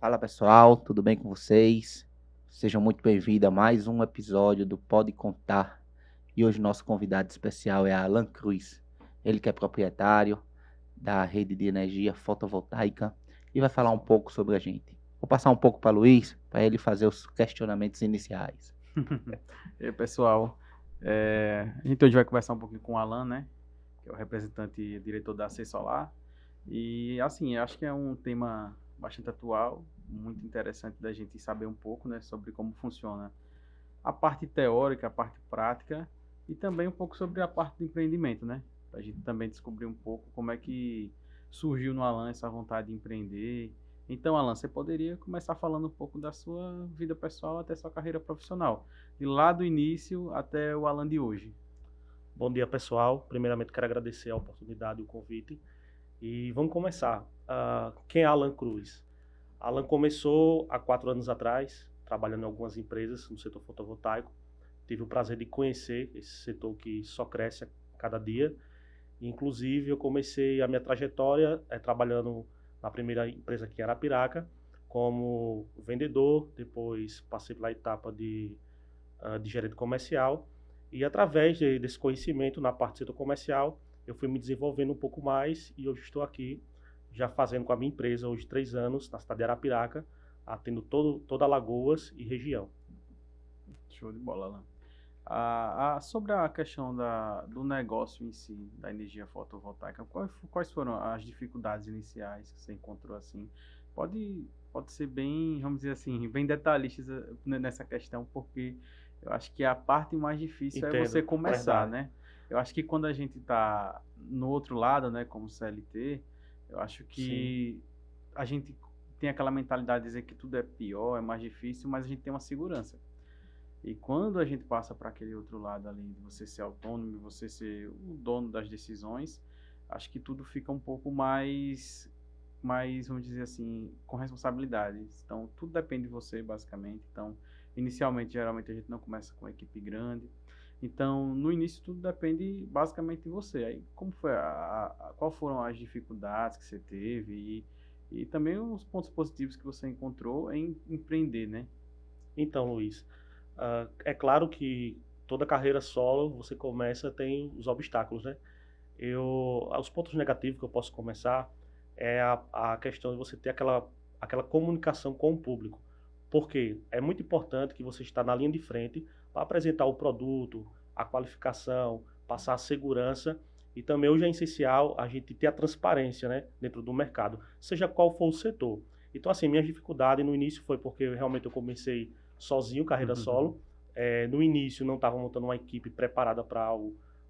Fala pessoal, tudo bem com vocês? Sejam muito bem-vindos a mais um episódio do Pode Contar. E hoje nosso convidado especial é Alan Cruz. Ele que é proprietário da rede de energia fotovoltaica e vai falar um pouco sobre a gente. Vou passar um pouco para Luiz, para ele fazer os questionamentos iniciais. E aí, pessoal, a gente hoje vai conversar um pouquinho com o Alan, né, que é o representante e diretor da C Solar. E, assim, eu acho que é um tema bastante atual, muito interessante da gente saber um pouco, né, sobre como funciona a parte teórica, a parte prática e também um pouco sobre a parte do empreendimento, né, para a gente também descobrir um pouco como é que surgiu no Alan essa vontade de empreender. Então, Alan, você poderia começar falando um pouco da sua vida pessoal até sua carreira profissional, de lá do início até o Alan de hoje. Bom dia, pessoal. Primeiramente, quero agradecer a oportunidade e o convite. E vamos começar. Quem é Alan Cruz? Alan começou há 4 anos atrás, trabalhando em algumas empresas no setor fotovoltaico. Tive o prazer de conhecer esse setor que só cresce a cada dia. Inclusive, eu comecei a minha trajetória trabalhando na primeira empresa aqui em Arapiraca, como vendedor, depois passei pela etapa de gerente comercial. E através desse conhecimento na parte do setor comercial, eu fui me desenvolvendo um pouco mais e hoje estou aqui, já fazendo com a minha empresa, hoje 3 anos, na cidade de Arapiraca, atendo toda Alagoas e região. Show de bola, Alan. Sobre a questão do negócio em si, da energia fotovoltaica, quais foram as dificuldades iniciais que você encontrou assim? Pode ser bem, vamos dizer assim, bem detalhistas nessa questão, porque eu acho que a parte mais difícil é você Entendo, começar, verdade. né? Eu acho que quando a gente está no outro lado, né, como CLT, eu acho Sim, que a gente tem aquela mentalidade de dizer que tudo é pior, é mais difícil, mas a gente tem uma segurança. E quando a gente passa para aquele outro lado ali, de você ser autônomo, você ser o dono das decisões, acho que tudo fica um pouco mais, vamos dizer assim, com responsabilidade. Então, tudo depende de você, basicamente. Então, inicialmente, geralmente a gente não começa com uma equipe grande. Então, no início, tudo depende basicamente de você. Aí, como foi qual foram as dificuldades que você teve e também os pontos positivos que você encontrou em empreender, né? então, Luiz, é claro que toda carreira solo, você começa, tem os obstáculos, né? Os pontos negativos que eu posso começar é a questão de você ter aquela comunicação com o público. Porque é muito importante que você está na linha de frente para apresentar o produto, a qualificação, passar a segurança e também hoje é essencial a gente ter a transparência, né, dentro do mercado, seja qual for o setor. Então, assim, minha dificuldade no início foi porque realmente eu comecei sozinho, carreira solo. No início não estava montando uma equipe preparada para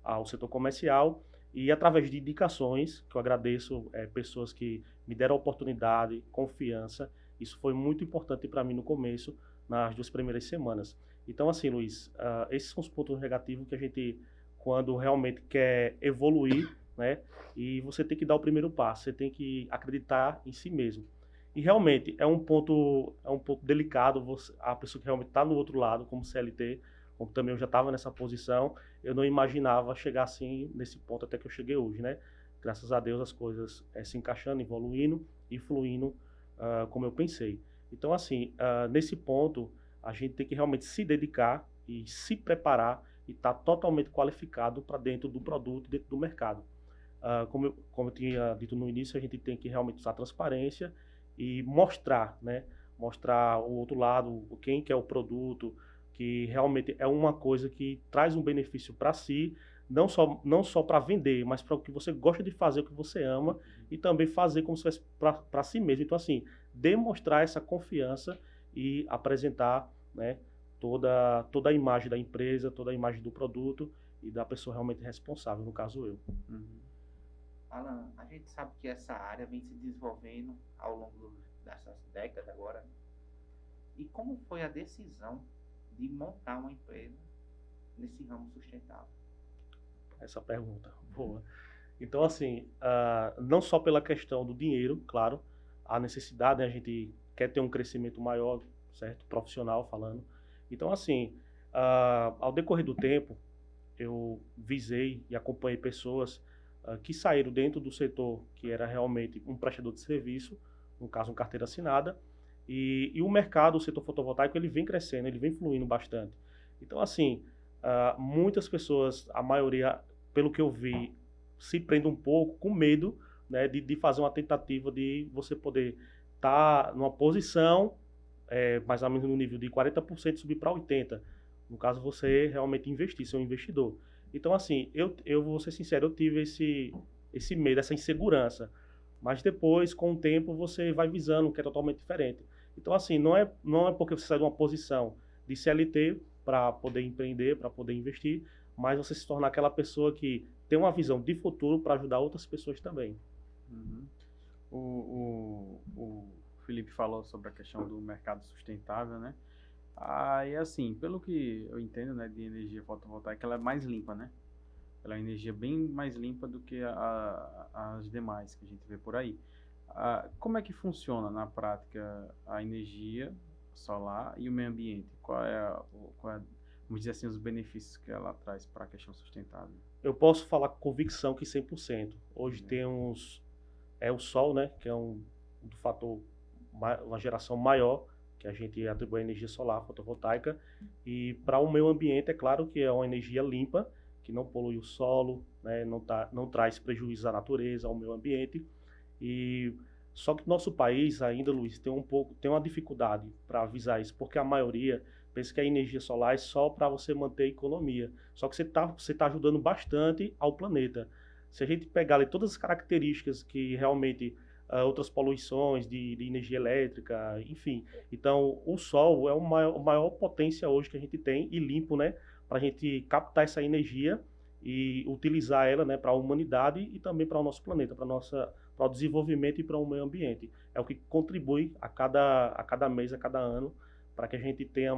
ao setor comercial e através de indicações, que eu agradeço, pessoas que me deram oportunidade, confiança, isso foi muito importante para mim no começo, nas 2 primeiras semanas. Então, assim, Luiz, esses são os pontos negativos que a gente, quando realmente quer evoluir, né? E você tem que dar o primeiro passo, você tem que acreditar em si mesmo. E realmente é um ponto delicado, a pessoa que realmente está no outro lado, como CLT, como também eu já estava nessa posição, eu não imaginava chegar assim nesse ponto até que eu cheguei hoje, né? Graças a Deus as coisas se encaixando, evoluindo e fluindo como eu pensei. Então, assim, nesse ponto, a gente tem que realmente se dedicar e se preparar e estar totalmente qualificado para dentro do produto, dentro do mercado. Como eu tinha dito no início, a gente tem que realmente usar transparência e mostrar, né? Mostrar o outro lado, quem que é o produto, que realmente é uma coisa que traz um benefício para si, não só para vender, mas para o que você gosta de fazer, o que você ama, e também fazer como se fosse para si mesmo. Então, assim, demonstrar essa confiança e apresentar, né, toda a imagem da empresa, toda a imagem do produto e da pessoa realmente responsável, no caso eu. Uhum. Alan, a gente sabe que essa área vem se desenvolvendo ao longo dessas décadas agora. E como foi a decisão de montar uma empresa nesse ramo sustentável? Essa pergunta, boa. Então, assim, não só pela questão do dinheiro, claro, a necessidade, né, a gente quer ter um crescimento maior, certo? Profissional falando. Então, assim, ao decorrer do tempo, eu visei e acompanhei pessoas que saíram dentro do setor que era realmente um prestador de serviço, no caso, uma carteira assinada, E o mercado, o setor fotovoltaico, ele vem crescendo, ele vem fluindo bastante. Então, assim, muitas pessoas, a maioria, pelo que eu vi, se prende um pouco com medo, né, de fazer uma tentativa de você poder estar numa posição, mais ou menos no nível de 40% subir para 80%. No caso, você realmente investir, ser um investidor. Então, assim, eu vou ser sincero, eu tive esse medo, essa insegurança. Mas depois, com o tempo, você vai visando o que é totalmente diferente. Então, assim, não é porque você sai de uma posição de CLT para poder empreender, para poder investir, mas você se tornar aquela pessoa que tem uma visão de futuro para ajudar outras pessoas também. Uhum. O Felipe falou sobre a questão do mercado sustentável, né? Aí, assim, pelo que eu entendo, né, de energia fotovoltaica, ela é mais limpa, né? Ela é uma energia bem mais limpa do que as demais que a gente vê por aí. Como é que funciona na prática a energia solar e o meio ambiente? Vamos dizer assim, os benefícios que ela traz para a questão sustentável? Eu posso falar com convicção que 100%. Hoje temos o sol, né, que é um fator, uma geração maior, que a gente atribui à energia solar fotovoltaica. E para o meio ambiente, é claro que é uma energia limpa, que não polui o solo, né, não traz prejuízo à natureza, ao meio ambiente. E só que nosso país ainda, Luiz, tem uma dificuldade para avisar isso, porque a maioria pensa que a energia solar é só para você manter a economia. Só que você tá ajudando bastante ao planeta. Se a gente pegar ali todas as características que realmente outras poluições de energia elétrica, enfim. Então, o sol é a maior potência hoje que a gente tem e limpo, né, para a gente captar essa energia e utilizar ela, né, para a humanidade e também para o nosso planeta, para o desenvolvimento e para o meio ambiente. É o que contribui a cada mês, a cada ano, para que a gente tenha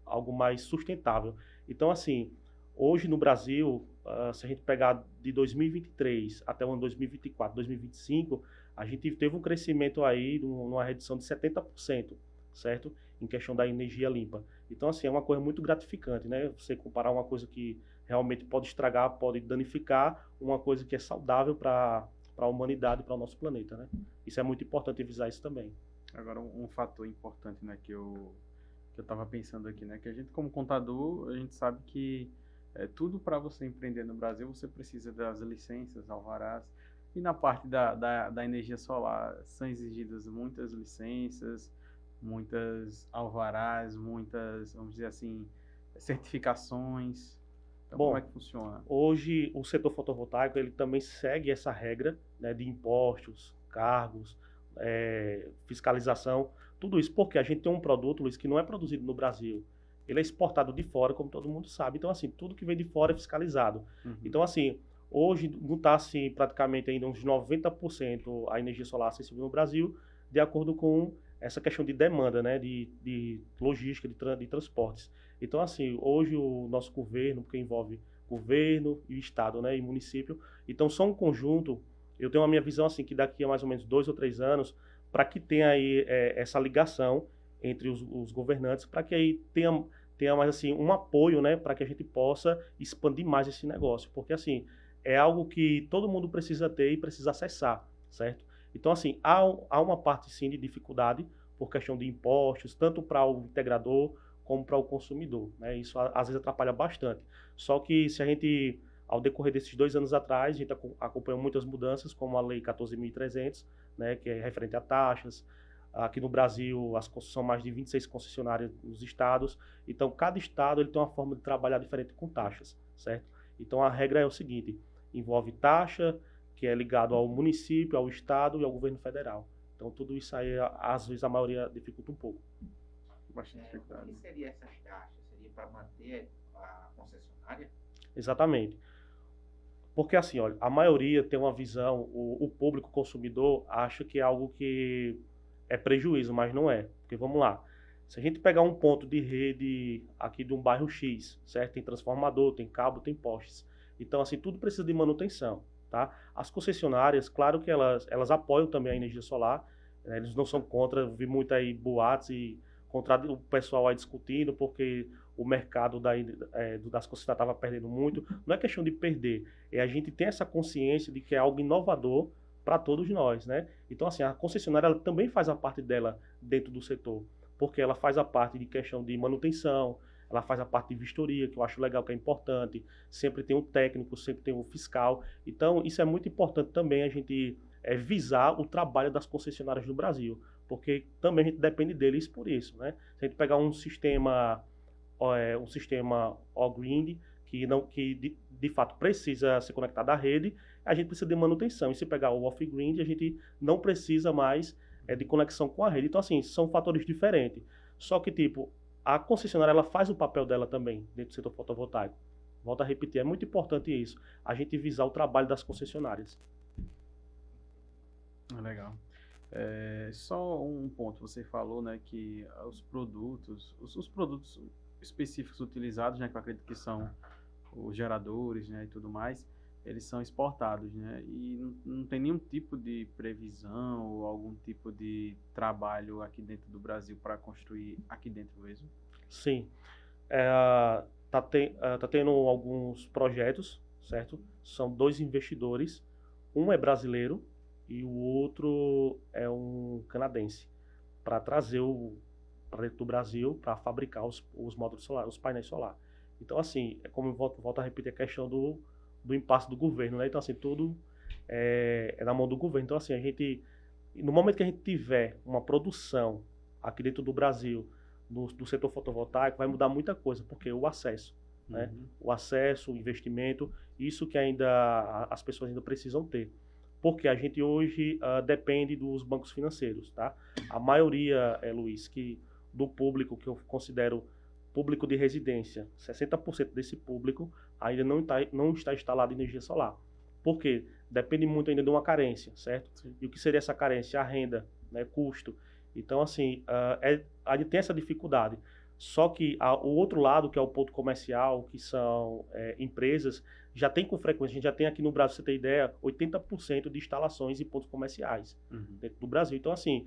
algo mais sustentável. Então, assim, hoje no Brasil, se a gente pegar de 2023 até o ano 2024, 2025, a gente teve um crescimento aí, numa redução de 70%, certo? Em questão da energia limpa. Então, assim, é uma coisa muito gratificante, né? Você comparar uma coisa que realmente pode estragar, pode danificar, uma coisa que é saudável para a humanidade, para o nosso planeta, né? Isso é muito importante avisar isso também. Agora, um fator importante, né, que eu estava pensando aqui, né, que a gente, como contador, a gente sabe que tudo para você empreender no Brasil, você precisa das licenças, alvarás, e na parte da energia solar são exigidas muitas licenças, muitas alvarás, muitas, vamos dizer assim, certificações. Então, como é que funciona? Hoje, o setor fotovoltaico, ele também segue essa regra, né, de impostos, cargos, fiscalização, tudo isso, porque a gente tem um produto, Luiz, que não é produzido no Brasil. Ele é exportado de fora, como todo mundo sabe. Então, assim, tudo que vem de fora é fiscalizado. Uhum. Então, assim, hoje não está, assim, praticamente ainda uns 90% a energia solar acessível no Brasil, de acordo com essa questão de demanda, né, de logística, de transportes. Então, assim, hoje o nosso governo, porque envolve governo e Estado, né, e município, então são um conjunto. Eu tenho a minha visão, assim, que daqui a mais ou menos 2 ou 3 anos, para que tenha aí essa ligação entre os governantes, para que aí tenha mais, assim, um apoio, né, para que a gente possa expandir mais esse negócio, porque, assim, é algo que todo mundo precisa ter e precisa acessar, certo? Então, assim, há uma parte, sim, de dificuldade por questão de impostos, tanto para o integrador como para o consumidor, né? Isso às vezes atrapalha bastante. Só que se a gente, ao decorrer desses 2 anos atrás, a gente acompanhou muitas mudanças, como a Lei 14.300, né, que é referente a taxas. Aqui no Brasil, são mais de 26 concessionárias nos estados. Então, cada estado ele tem uma forma de trabalhar diferente com taxas, certo? Então, a regra é o seguinte, envolve taxa, que é ligado ao município, ao estado e ao governo federal. Então, tudo isso aí, às vezes, a maioria dificulta um pouco. Bastante dificuldade. O que seria essas taxas? Seria para manter a concessionária? Exatamente. Porque, assim, olha, a maioria tem uma visão, o público consumidor acha que é algo que é prejuízo, mas não é. Porque, vamos lá, se a gente pegar um ponto de rede aqui de um bairro X, certo? Tem transformador, tem cabo, tem postes. Então, assim, tudo precisa de manutenção, tá? As concessionárias, claro que elas apoiam também a energia solar, né? Eles não são contra, vi muito aí boatos e o pessoal aí discutindo, porque o mercado das concessionárias estava perdendo muito. Não é questão de perder, a gente tem essa consciência de que é algo inovador para todos nós, né? Então, assim, a concessionária ela também faz a parte dela dentro do setor, porque ela faz a parte de questão de manutenção, ela faz a parte de vistoria, que eu acho legal, que é importante, sempre tem um técnico, sempre tem um fiscal. Então, isso é muito importante também a gente visar o trabalho das concessionárias no Brasil, porque também a gente depende deles por isso, né? Se a gente pegar um sistema on-grid, que de fato precisa ser conectado à rede, a gente precisa de manutenção. E se pegar o off-grid, a gente não precisa mais de conexão com a rede. Então, assim, são fatores diferentes. Só que, tipo, a concessionária ela faz o papel dela também dentro do setor fotovoltaico. Volto a repetir, é muito importante isso, a gente visar o trabalho das concessionárias. Legal. Só um ponto, você falou, né, que os produtos específicos utilizados, né, que eu acredito que são os geradores, né, e tudo mais, eles são exportados, né, e não tem nenhum tipo de previsão ou algum tipo de trabalho aqui dentro do Brasil para construir aqui dentro mesmo? Sim, tá tendo alguns projetos, certo? São 2 investidores, um é brasileiro e o outro é um canadense, para trazer para dentro do Brasil para fabricar os módulos solares, os painéis solares. Então, assim, como eu volto a repetir a questão do impasse do governo, né? Então, assim, tudo é na mão do governo. Então, assim, no momento que a gente tiver uma produção aqui dentro do Brasil, do setor fotovoltaico, vai mudar muita coisa, porque o acesso, né? O acesso, o investimento, isso que ainda as pessoas ainda precisam ter. Porque a gente hoje depende dos bancos financeiros, tá? A maioria, Luiz, do público que eu considero público de residência, 60% desse público ainda não está instalado em energia solar. Por quê? Depende muito ainda de uma carência, certo? Sim. E o que seria essa carência? A renda, né? Custo. Então, assim, a gente tem essa dificuldade. Só que o outro lado, que é o ponto comercial, que são empresas, já tem com frequência, a gente já tem aqui no Brasil, você tem ideia, 80% de instalações em pontos comerciais dentro do Brasil. Então, assim,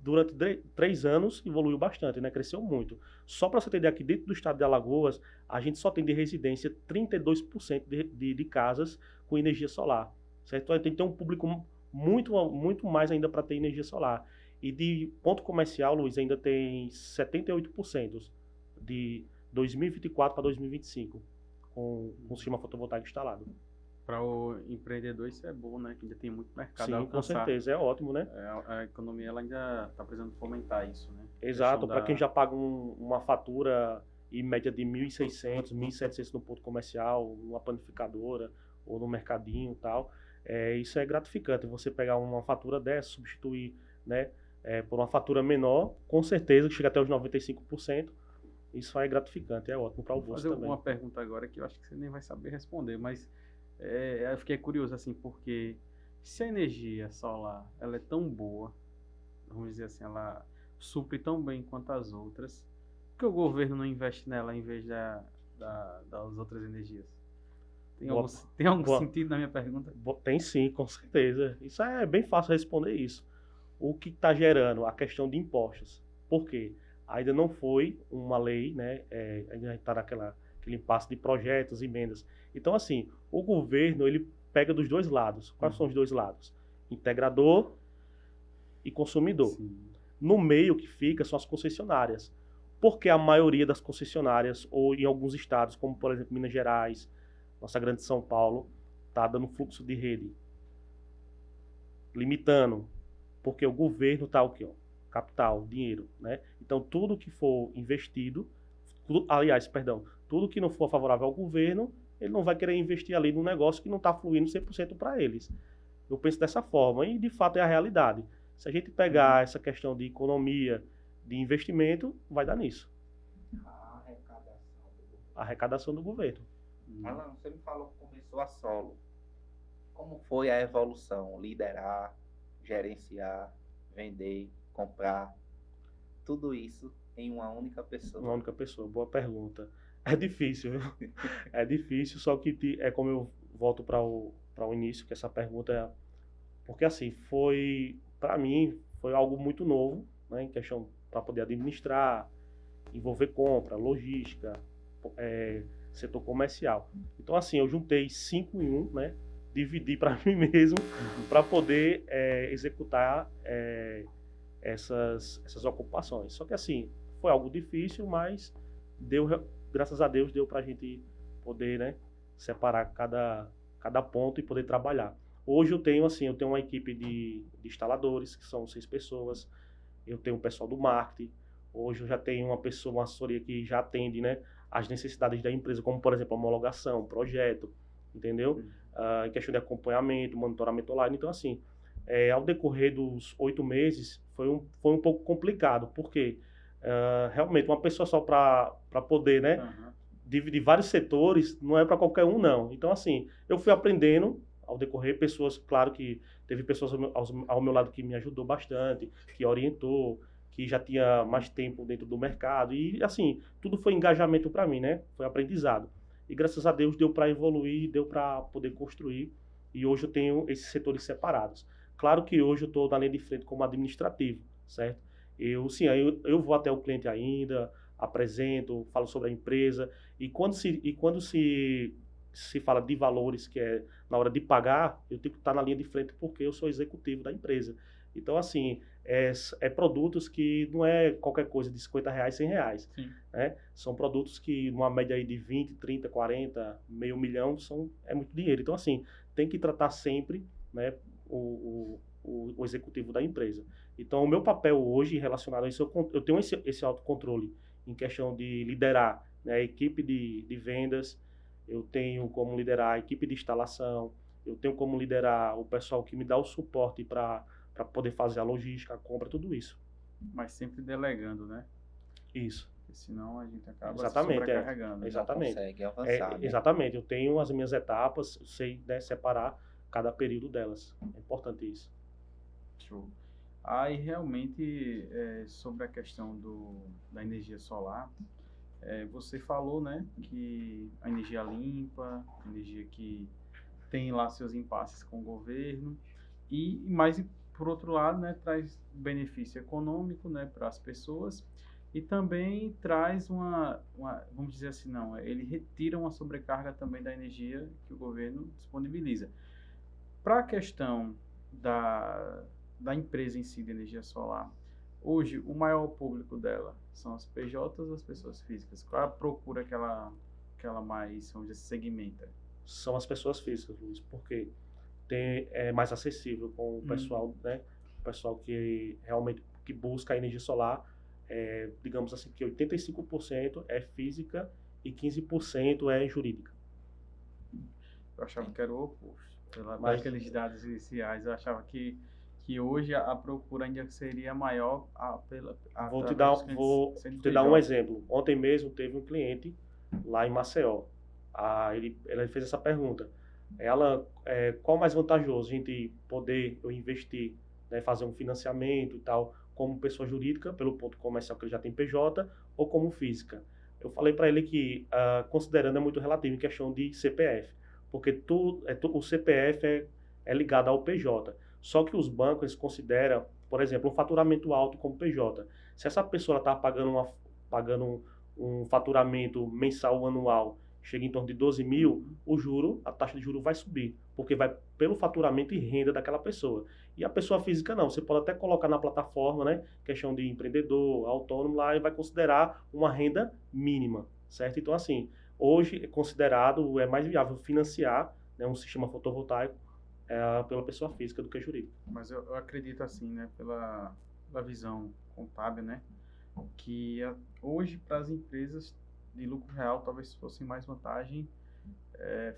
durante 3 anos evoluiu bastante, né? Cresceu muito. Só para você ter ideia, aqui dentro do estado de Alagoas, a gente só tem de residência 32% de casas com energia solar, certo? Então, tem que ter um público muito mais ainda para ter energia solar. E de ponto comercial, Luiz, ainda tem 78% de 2024 para 2025 com o sistema fotovoltaico instalado. Para o empreendedor isso é bom, né? Que ainda tem muito mercado. Sim, com certeza, é ótimo, né? A economia ela ainda está precisando fomentar isso, né? Exato, para quem já paga uma fatura em média de 1.600, 1.700 no ponto comercial, numa panificadora ou no mercadinho e tal, isso é gratificante. Você pegar uma fatura dessa, substituir, né, por uma fatura menor, com certeza que chega até os 95%, isso é gratificante, é ótimo para o bolso também. Vou fazer uma pergunta agora que eu acho que você nem vai saber responder, mas eu fiquei curioso assim, porque se a energia solar ela é tão boa, vamos dizer assim, ela supre tão bem quanto as outras, por que o governo não investe nela em vez das outras energias? Tem algum sentido na minha pergunta? Tem sim, com certeza. Isso é bem fácil responder isso. O que está gerando a questão de impostos? Por quê? Ainda não foi uma lei, né? Ainda está naquele impasse de projetos, emendas. Então, assim, o governo, ele pega dos 2 lados. Quais são os 2 lados? Integrador e consumidor. Sim. No meio que fica são as concessionárias. Porque a maioria das concessionárias, ou em alguns estados, como por exemplo Minas Gerais, nossa grande São Paulo, está dando fluxo de rede, limitando. Porque o governo está o quê? Capital, dinheiro, né? Então, tudo que for investido, tudo que não for favorável ao governo, ele não vai querer investir ali num negócio que não está fluindo 100% para eles. Eu penso dessa forma, e de fato é a realidade. Se a gente pegar essa questão de economia, de investimento, vai dar nisso. A arrecadação do governo. Alan, você me falou que começou a solo. Como foi a evolução? Liderar, gerenciar, vender, comprar, tudo isso em uma única pessoa. Uma única pessoa, boa pergunta. É difícil, viu? É difícil, só que é como eu volto para o início, que essa pergunta é... Porque assim, para mim, foi algo muito novo, né, em questão para poder administrar, envolver compra, logística, setor comercial. Então assim, eu juntei 5 em 1, né, dividir para mim mesmo, para poder executar essas ocupações. Só que assim, foi algo difícil, mas graças a Deus deu para a gente poder, né, separar cada ponto e poder trabalhar. Hoje eu tenho uma equipe de instaladores, que são 6 pessoas, eu tenho o pessoal do marketing, hoje eu já tenho uma assessoria que já atende, né, as necessidades da empresa, como por exemplo homologação, projeto, entendeu? Em questão de acompanhamento, monitoramento online. Então assim, ao decorrer dos 8 meses foi um pouco complicado, porque realmente uma pessoa só para poder, né, dividir vários setores não é para qualquer um não. Então assim, eu fui aprendendo ao decorrer, claro que teve pessoas ao meu lado que me ajudou bastante, que orientou, que já tinha mais tempo dentro do mercado. E, assim, tudo foi engajamento para mim, né? Foi aprendizado. E, graças a Deus, deu para evoluir, deu para poder construir. E hoje eu tenho esses setores separados. Claro que hoje eu estou na linha de frente como administrativo, certo? Eu vou até o cliente ainda, apresento, falo sobre a empresa. E quando se fala de valores, que é na hora de pagar, eu tenho que estar na linha de frente porque eu sou executivo da empresa. Então, assim, produtos que não é qualquer coisa de R$50, R$100, né? São produtos que, numa média aí de 20, 30, 40, meio milhão, é muito dinheiro. Então, assim, tem que tratar sempre, né, o executivo da empresa. Então, o meu papel hoje relacionado a isso, eu tenho esse autocontrole em questão de liderar, né, a equipe de vendas, eu tenho como liderar a equipe de instalação, eu tenho como liderar o pessoal que me dá o suporte para poder fazer a logística, a compra, tudo isso. Mas sempre delegando, né? Isso. Porque senão a gente acaba exatamente, se sobrecarregando. Exatamente. Não consegue avançar, né? Exatamente. Eu tenho as minhas etapas, sei, né, separar cada período delas. É importante isso. Show. Aí, realmente, sobre a questão da energia solar, você falou, né, que a energia limpa, a energia que tem lá seus impasses com o governo, mas por outro lado, né, traz benefício econômico, né, para as pessoas e também traz vamos dizer assim, ele retira uma sobrecarga também da energia que o governo disponibiliza. Para a questão da empresa em si de energia solar, hoje o maior público dela são as PJs ou as pessoas físicas? Qual é a procura que ela mais, vamos dizer, segmenta? São as pessoas físicas, Luiz, porque é mais acessível com o pessoal, né? O pessoal que realmente que busca a energia solar, digamos assim, que 85% é física e 15% é jurídica. Eu achava que era o oposto. Pelos dados iniciais, eu achava que hoje a procura ainda seria maior Vou te dar um exemplo. Ontem mesmo teve um cliente lá em Maceió. Ele fez essa pergunta. Qual mais vantajoso? A gente poder investir, né, fazer um financiamento e tal, como pessoa jurídica, pelo ponto comercial que ele já tem PJ, ou como física? Eu falei para ele que, considerando, é muito relativo em questão de CPF, porque o CPF é ligado ao PJ. Só que os bancos eles consideram, por exemplo, um faturamento alto como PJ. Se essa pessoa está pagando um faturamento mensal ou anual, chega em torno de 12 mil, a taxa de juro vai subir, porque vai pelo faturamento e renda daquela pessoa. E a pessoa física não, você pode até colocar na plataforma, né, questão de empreendedor, autônomo lá, e vai considerar uma renda mínima, certo? Então, assim, hoje é mais viável financiar, né, um sistema fotovoltaico pela pessoa física do que jurídica. Mas eu acredito assim, né, pela visão contábil, né, que hoje para as empresas de lucro real talvez fosse mais vantagem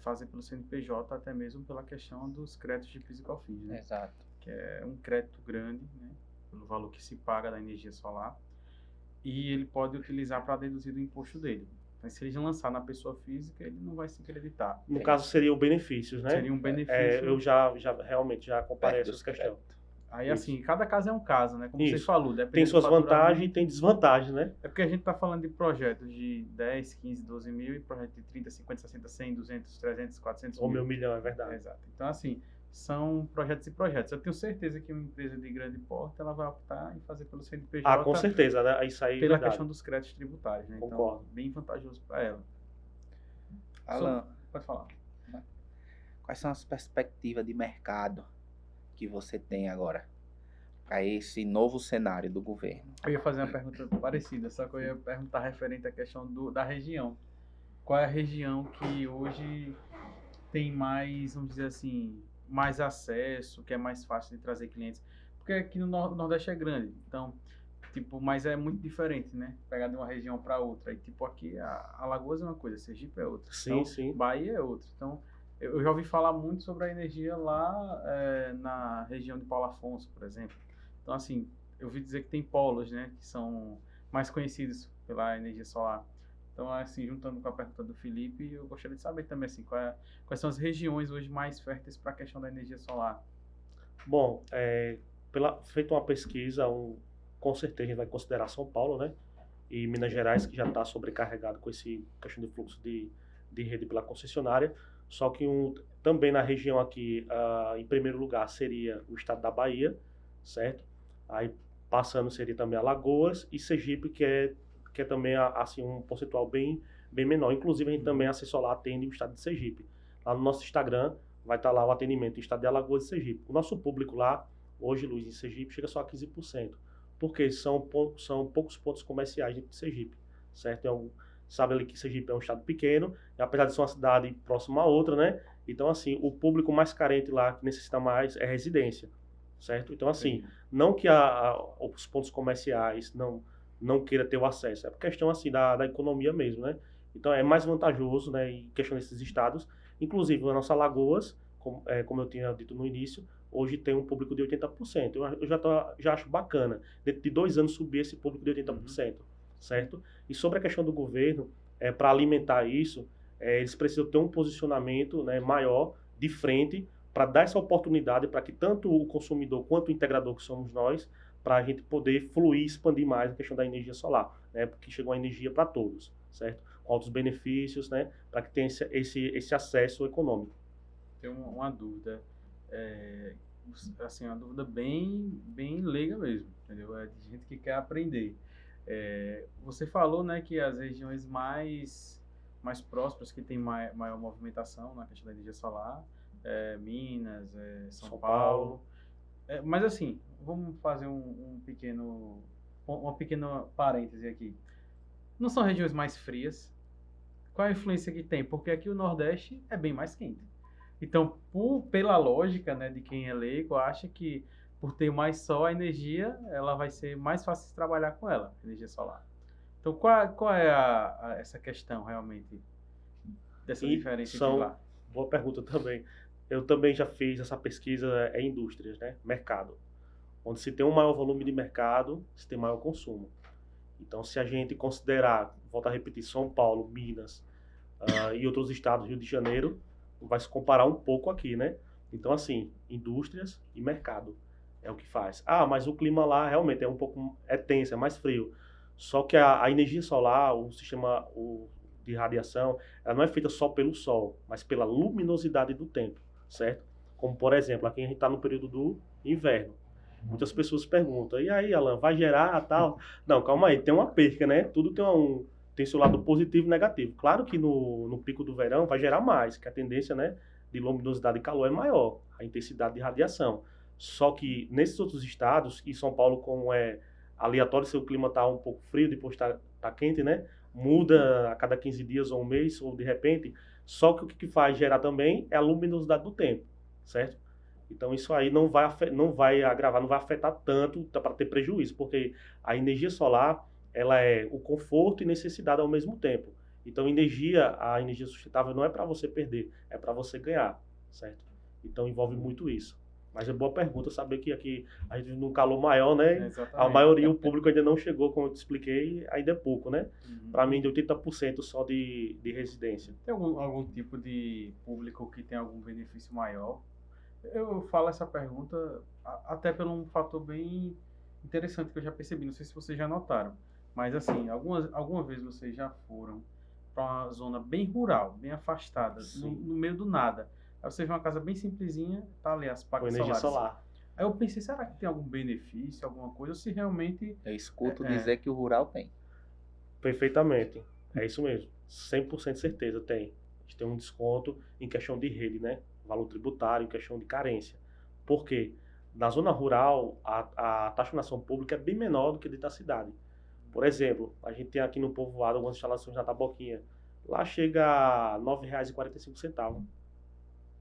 fazer pelo CNPJ, até mesmo pela questão dos créditos de physical fins, né? Exato. Que é um crédito grande, né, pelo valor que se paga da energia solar, e ele pode utilizar para deduzir do imposto dele. Mas se ele lançar na pessoa física, ele não vai se creditar. No caso, seria o benefícios, né? Seria um benefício. Eu realmente já comparei essas questões. Aí, assim, cada caso é um caso, né? Como você falou. Tem suas vantagens e tem desvantagens, né? É porque a gente está falando de projetos de 10, 15, 12 mil e projetos de 30, 50, 60, 100, 200, 300, 400 mil. Ou meio milhão, é verdade. Exato. Então, assim, são projetos e projetos. Eu tenho certeza que uma empresa de grande porte, ela vai optar em fazer pelo CNPJ. Com certeza, né? Isso aí pela questão dos créditos tributários, né? Concordo. Então, bem vantajoso para ela. Alan, Pode falar. quais são as perspectivas de mercado que você tem agora para esse novo cenário do governo? Eu ia fazer uma pergunta parecida, só que eu ia perguntar referente à questão da região. Qual é a região que hoje tem mais, vamos dizer assim, mais acesso, que é mais fácil de trazer clientes? Porque aqui no Nordeste é grande, então, tipo, mas é muito diferente, né? Pegar de uma região para outra. E, tipo, aqui a Alagoas é uma coisa, Sergipe é outra. Sim, Então, sim. Bahia é outra. Então, eu já ouvi falar muito sobre a energia lá na região de Paulo Afonso, por exemplo. Então, assim, eu ouvi dizer que tem polos, né? Que são mais conhecidos pela energia solar. Então, assim, juntando com a pergunta do Felipe, eu gostaria de saber também, assim, quais são as regiões hoje mais férteis para a questão da energia solar. Bom, feita uma pesquisa, com certeza a gente vai considerar São Paulo, né? E Minas Gerais, que já está sobrecarregado com esse questão de fluxo de rede pela concessionária. Só que também na região aqui, em primeiro lugar, seria o estado da Bahia, certo? Aí passando seria também Alagoas e Sergipe, que é também assim, um percentual bem menor. Inclusive, a gente também, a Solar atende o estado de Sergipe. Lá no nosso Instagram vai estar lá o atendimento do estado de Alagoas e Sergipe. O nosso público lá, hoje, Luiz, em Sergipe, chega só a 15%. Porque são poucos pontos comerciais de Sergipe, certo? Sabe ali que Sergipe é um estado pequeno, e apesar de ser uma cidade próxima a outra, né? Então, assim, o público mais carente lá, que necessita mais, é residência, certo? Então, assim, não que os pontos comerciais não queira ter o acesso, é por questão, assim, da economia mesmo, né? Então, é mais vantajoso, né, em questão desses estados. Inclusive, a nossa Alagoas, como eu tinha dito no início, hoje tem um público de 80%. Eu já acho bacana, dentro de 2 anos, subir esse público de 80%, certo? E sobre a questão do governo, para alimentar isso, eles precisam ter um posicionamento, né, maior, de frente, para dar essa oportunidade para que tanto o consumidor quanto o integrador, que somos nós, para a gente poder fluir e expandir mais a questão da energia solar, né, porque chegou a energia para todos, certo? Com altos benefícios, né, para que tenha esse acesso econômico. Tenho uma dúvida, assim, uma dúvida bem leiga mesmo, entendeu? É de gente que quer aprender. Você falou, né, que as regiões mais próximas, que tem maior movimentação na questão da energia solar, Minas, São Paulo. Mas assim, vamos fazer uma pequena parêntese aqui. Não são regiões mais frias? Qual a influência que tem? Porque aqui o Nordeste é bem mais quente. Então, pela lógica, né, de quem é leigo, acha que por ter mais sol, a energia ela vai ser mais fácil de trabalhar com ela, energia solar. Então, qual é essa questão realmente dessa diferença de lá? Boa pergunta também. Eu também já fiz essa pesquisa em indústrias, né, mercado. Onde se tem um maior volume de mercado, se tem maior consumo. Então, se a gente considerar, volto a repetir, São Paulo, Minas e outros estados, Rio de Janeiro, vai se comparar um pouco aqui, né? Então, assim, indústrias e mercado é o que faz. Mas o clima lá realmente é tenso, é mais frio. Só que a energia solar, o sistema de radiação, ela não é feita só pelo sol, mas pela luminosidade do tempo, certo? Como, por exemplo, aqui a gente está no período do inverno. Muitas pessoas perguntam, e aí, Alan, vai gerar tal? Não, calma aí, tem uma perca, né? Tudo tem seu lado positivo e negativo. Claro que no pico do verão vai gerar mais, que a tendência, né, de luminosidade e calor é maior, a intensidade de radiação. Só que nesses outros estados, e São Paulo, como é aleatório, se o clima está um pouco frio, depois tá quente, né? Muda a cada 15 dias ou um mês, ou de repente. Só que o que faz gerar também é a luminosidade do tempo, certo? Então isso aí não vai agravar, não vai afetar tanto para ter prejuízo, porque a energia solar, ela é o conforto e necessidade ao mesmo tempo. Então a energia sustentável não é para você perder, é para você ganhar, certo? Então envolve muito isso. Mas é boa pergunta saber que aqui a gente num calor maior, né? Exatamente. A maioria, o público ainda não chegou, como eu te expliquei, ainda é pouco, né? Para mim, de 80% só de residência. Tem algum tipo de público que tem algum benefício maior? Eu falo essa pergunta até por um fator bem interessante que eu já percebi, não sei se vocês já notaram, mas assim, alguma vez vocês já foram para uma zona bem rural, bem afastada, no meio do nada. Aí você vê uma casa bem simplesinha, tá ali as placas energia solar. Aí eu pensei, será que tem algum benefício, alguma coisa, ou se realmente... Eu escuto dizer que o rural tem. Perfeitamente, é isso mesmo, 100% certeza tem. A gente tem um desconto em questão de rede, né? valor tributário, questão de carência. Por quê? Na zona rural, a taxação pública é bem menor do que dentro da cidade. Por exemplo, a gente tem aqui no povoado algumas instalações na Taboquinha. Lá chega a R$ 9,45,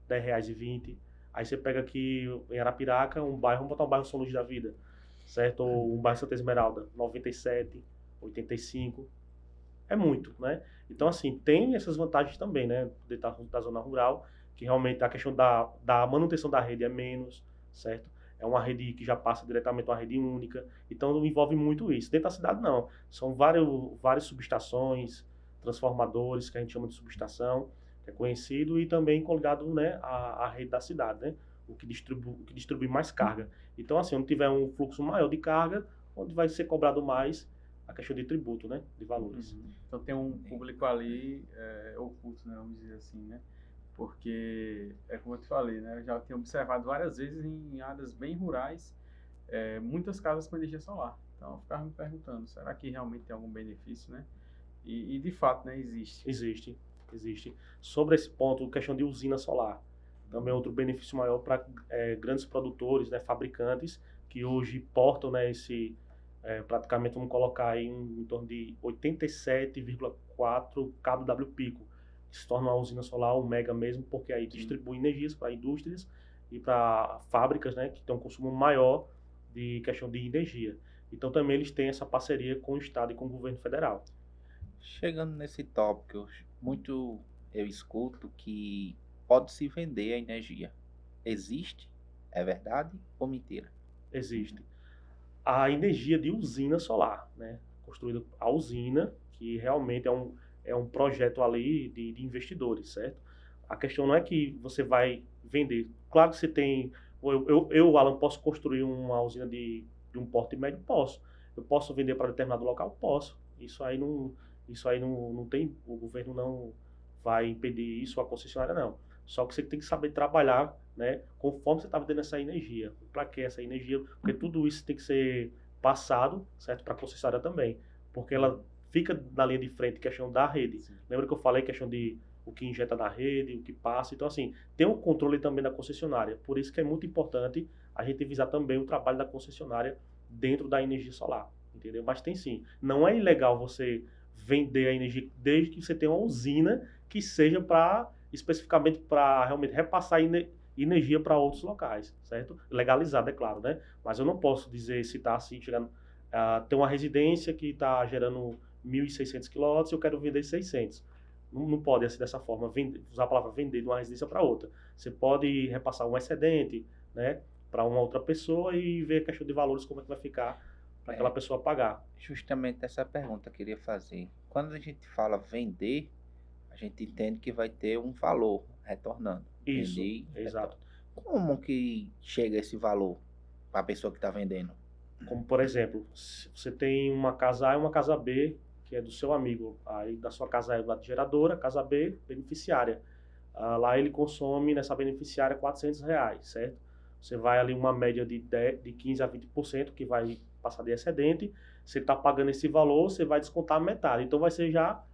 R$ 10,20. Aí você pega aqui em Arapiraca, um bairro, vamos botar um bairro São Luís da Vida, certo? Ou um bairro Santa Esmeralda, 97, 85. É muito, né? Então, assim, tem essas vantagens também, né? Dentro da zona rural, que realmente a questão da manutenção da rede é menos, certo? É uma rede que já passa diretamente uma rede única. Então, envolve muito isso. Dentro da cidade, não. São várias subestações, transformadores, que a gente chama de subestação, que é conhecido, e também coligado, né, à rede da cidade, né? O que distribui mais carga. Então, assim, onde tiver um fluxo maior de carga, onde vai ser cobrado mais a questão de tributo, né? De valores. Então tem um público ali oculto, né? Vamos dizer assim, né? Porque, é como eu te falei, né? Eu já tenho observado várias vezes em áreas bem rurais, muitas casas com energia solar. Então eu ficava me perguntando, será que realmente tem algum benefício, né? E de fato, né? Existe. Existe. Sobre esse ponto, questão de usina solar. Também outro benefício maior para grandes produtores, né? Fabricantes, que hoje portam, né? Praticamente vamos colocar aí em torno de 87,4 kW pico, que se torna uma usina solar, um mega mesmo, porque aí distribui energias para indústrias e para fábricas, né, que tem um consumo maior de questão de energia. Então também eles têm essa parceria com o Estado e com o governo federal. Chegando nesse tópico, eu escuto que pode-se vender a energia. Existe? É verdade ou mentira? Existe. A energia de usina solar, né? Construída a usina, que realmente é um projeto ali de investidores, certo? A questão não é que você vai vender. Claro que você tem... Eu Alan, posso construir uma usina de um porte médio? Posso. Eu posso vender para determinado local? Posso. Isso aí não tem... O governo não vai impedir isso, a concessionária não. Só que você tem que saber trabalhar, né, conforme você está vendendo essa energia. Para que essa energia? Porque tudo isso tem que ser passado, certo, para a concessionária também. Porque ela fica na linha de frente, questão da rede. Sim. Lembra que eu falei questão de o que injeta na rede, o que passa. Então, assim, tem um controle também da concessionária. Por isso que é muito importante a gente visar também o trabalho da concessionária dentro da energia solar, entendeu? Mas tem sim. Não é ilegal você vender a energia desde que você tenha uma usina que seja especificamente para realmente repassar energia para outros locais, certo? Legalizado, é claro, né? Mas eu não posso dizer se está assim, chegando tem uma residência que está gerando 1.600 kW e eu quero vender 600. Não pode assim dessa forma, usar a palavra vender de uma residência para outra. Você pode repassar um excedente, né, para uma outra pessoa e ver a questão de valores, como é que vai ficar para aquela pessoa pagar. Justamente essa pergunta eu queria fazer. Quando a gente fala vender, a gente entende que vai ter um valor retornando. Isso, exato. Como que chega esse valor para a pessoa que está vendendo? Como, por exemplo, se você tem uma casa A e uma casa B, que é do seu amigo. Aí da sua casa A é da geradora, casa B, beneficiária. Lá ele consome nessa beneficiária R$400, certo? Você vai ali uma média de 15 a 20%, que vai passar de excedente. Você está pagando esse valor, você vai descontar metade. Então vai ser já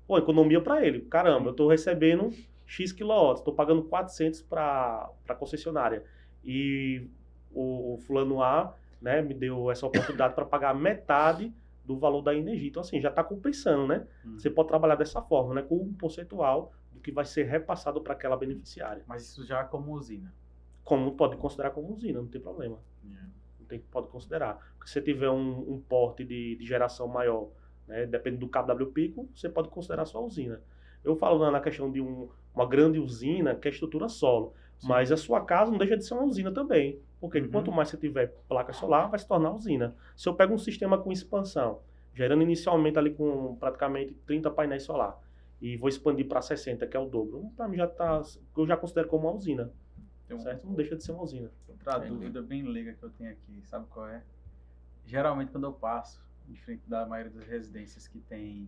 economia para ele. Caramba, eu estou recebendo X quilowatts, estou pagando 400 para a concessionária. E o fulano A, né, me deu essa oportunidade para pagar metade do valor da energia. Então, assim, já está compensando, né? Você pode trabalhar dessa forma, né? Com um percentual do que vai ser repassado para aquela beneficiária. Mas isso já é como usina? Pode considerar como usina, não tem problema. Pode considerar. Porque se você tiver um porte de geração maior, né, depende do kW pico, você pode considerar sua usina. Eu falo na questão de uma grande usina, que é estrutura solo. Sim. Mas a sua casa não deixa de ser uma usina também. Porque quanto mais você tiver placa solar, vai se tornar usina. Se eu pego um sistema com expansão, gerando inicialmente ali com praticamente 30 painéis solar, e vou expandir para 60, que é o dobro, para mim eu já considero como uma usina. Certo? Não deixa de ser uma usina. Outra dúvida bem leiga que eu tenho aqui, sabe qual é? Geralmente quando eu passo em frente da maioria das residências que tem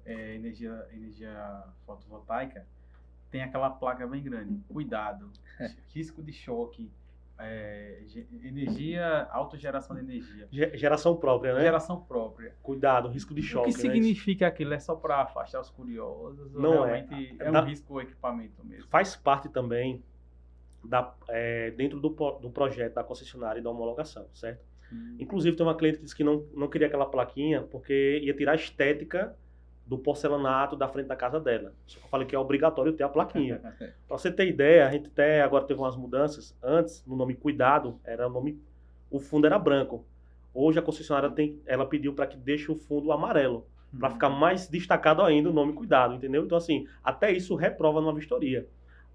energia fotovoltaica, tem aquela placa bem grande. Cuidado, risco de choque, autogeração de energia. Geração própria, né? Geração própria. Cuidado, risco de choque. O que significa aquilo? É só para afastar os curiosos? Não realmente é um risco o equipamento mesmo? Faz parte também dentro do projeto da concessionária e da homologação, certo? Inclusive, tem uma cliente que disse que não queria aquela plaquinha porque ia tirar a estética do porcelanato da frente da casa dela. Só que eu falei que é obrigatório ter a plaquinha. Para você ter ideia, a gente até agora teve umas mudanças. Antes, no nome Cuidado, o fundo era branco. Hoje a concessionária ela pediu para que deixe o fundo amarelo, para ficar mais destacado ainda o nome Cuidado, entendeu? Então, assim, até isso reprova numa vistoria.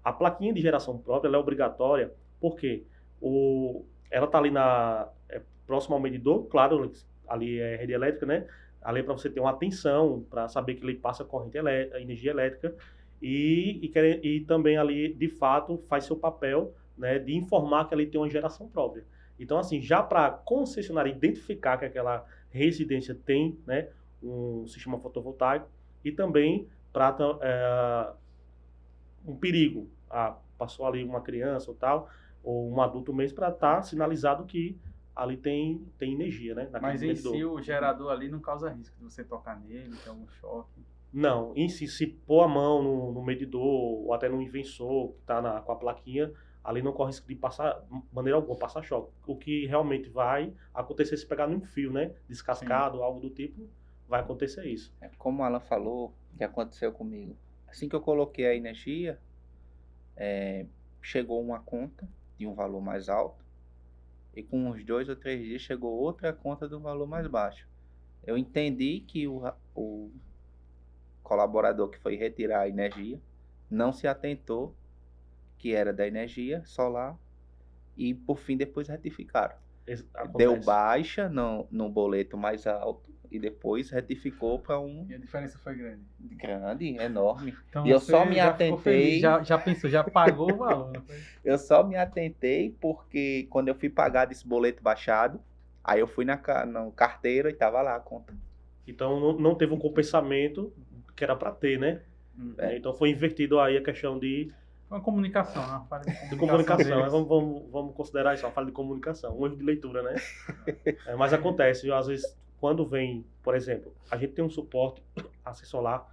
A plaquinha de geração própria ela é obrigatória porque ela está ali próximo ao medidor, claro, ali é rede elétrica, né? Ali é para você ter uma atenção, para saber que ele passa corrente energia elétrica e também ali, de fato, faz seu papel, né, de informar que ali tem uma geração própria. Então, assim, já para a concessionária identificar que aquela residência tem, né, um sistema fotovoltaico e também para um perigo. Passou ali uma criança ou tal, ou um adulto mesmo, para estar sinalizado que ali tem energia, né? Mas em si o gerador ali não causa risco de você tocar nele, ter algum choque? Não, em si, se pôr a mão no medidor ou até no inversor que está com a plaquinha, ali não corre risco de passar, de maneira alguma, passar choque. O que realmente vai acontecer se pegar num fio, né? Descascado, sim, algo do tipo, vai acontecer isso. Como o Alan falou, que aconteceu comigo. Assim que eu coloquei a energia, chegou uma conta de um valor mais alto e com uns 2 ou 3 dias chegou outra conta de um valor mais baixo. Eu entendi que o colaborador que foi retirar a energia não se atentou que era da energia solar e por fim depois retificaram. Deu baixa no boleto mais alto e depois retificou para um... E a diferença foi grande? Grande, enorme. Então e eu só me atentei... Já pensou, já pagou o valor, não foi? Eu só me atentei porque quando eu fui pagar desse boleto baixado, aí eu fui na carteira e tava lá a conta. Então não teve um compensamento que era para ter, né? Então foi invertido aí a questão de... Uma comunicação, uma falha de comunicação. Vamos considerar isso uma falha de comunicação, um erro de leitura, né? Mas acontece, às vezes, quando vem, por exemplo, a gente tem um suporte a Solar,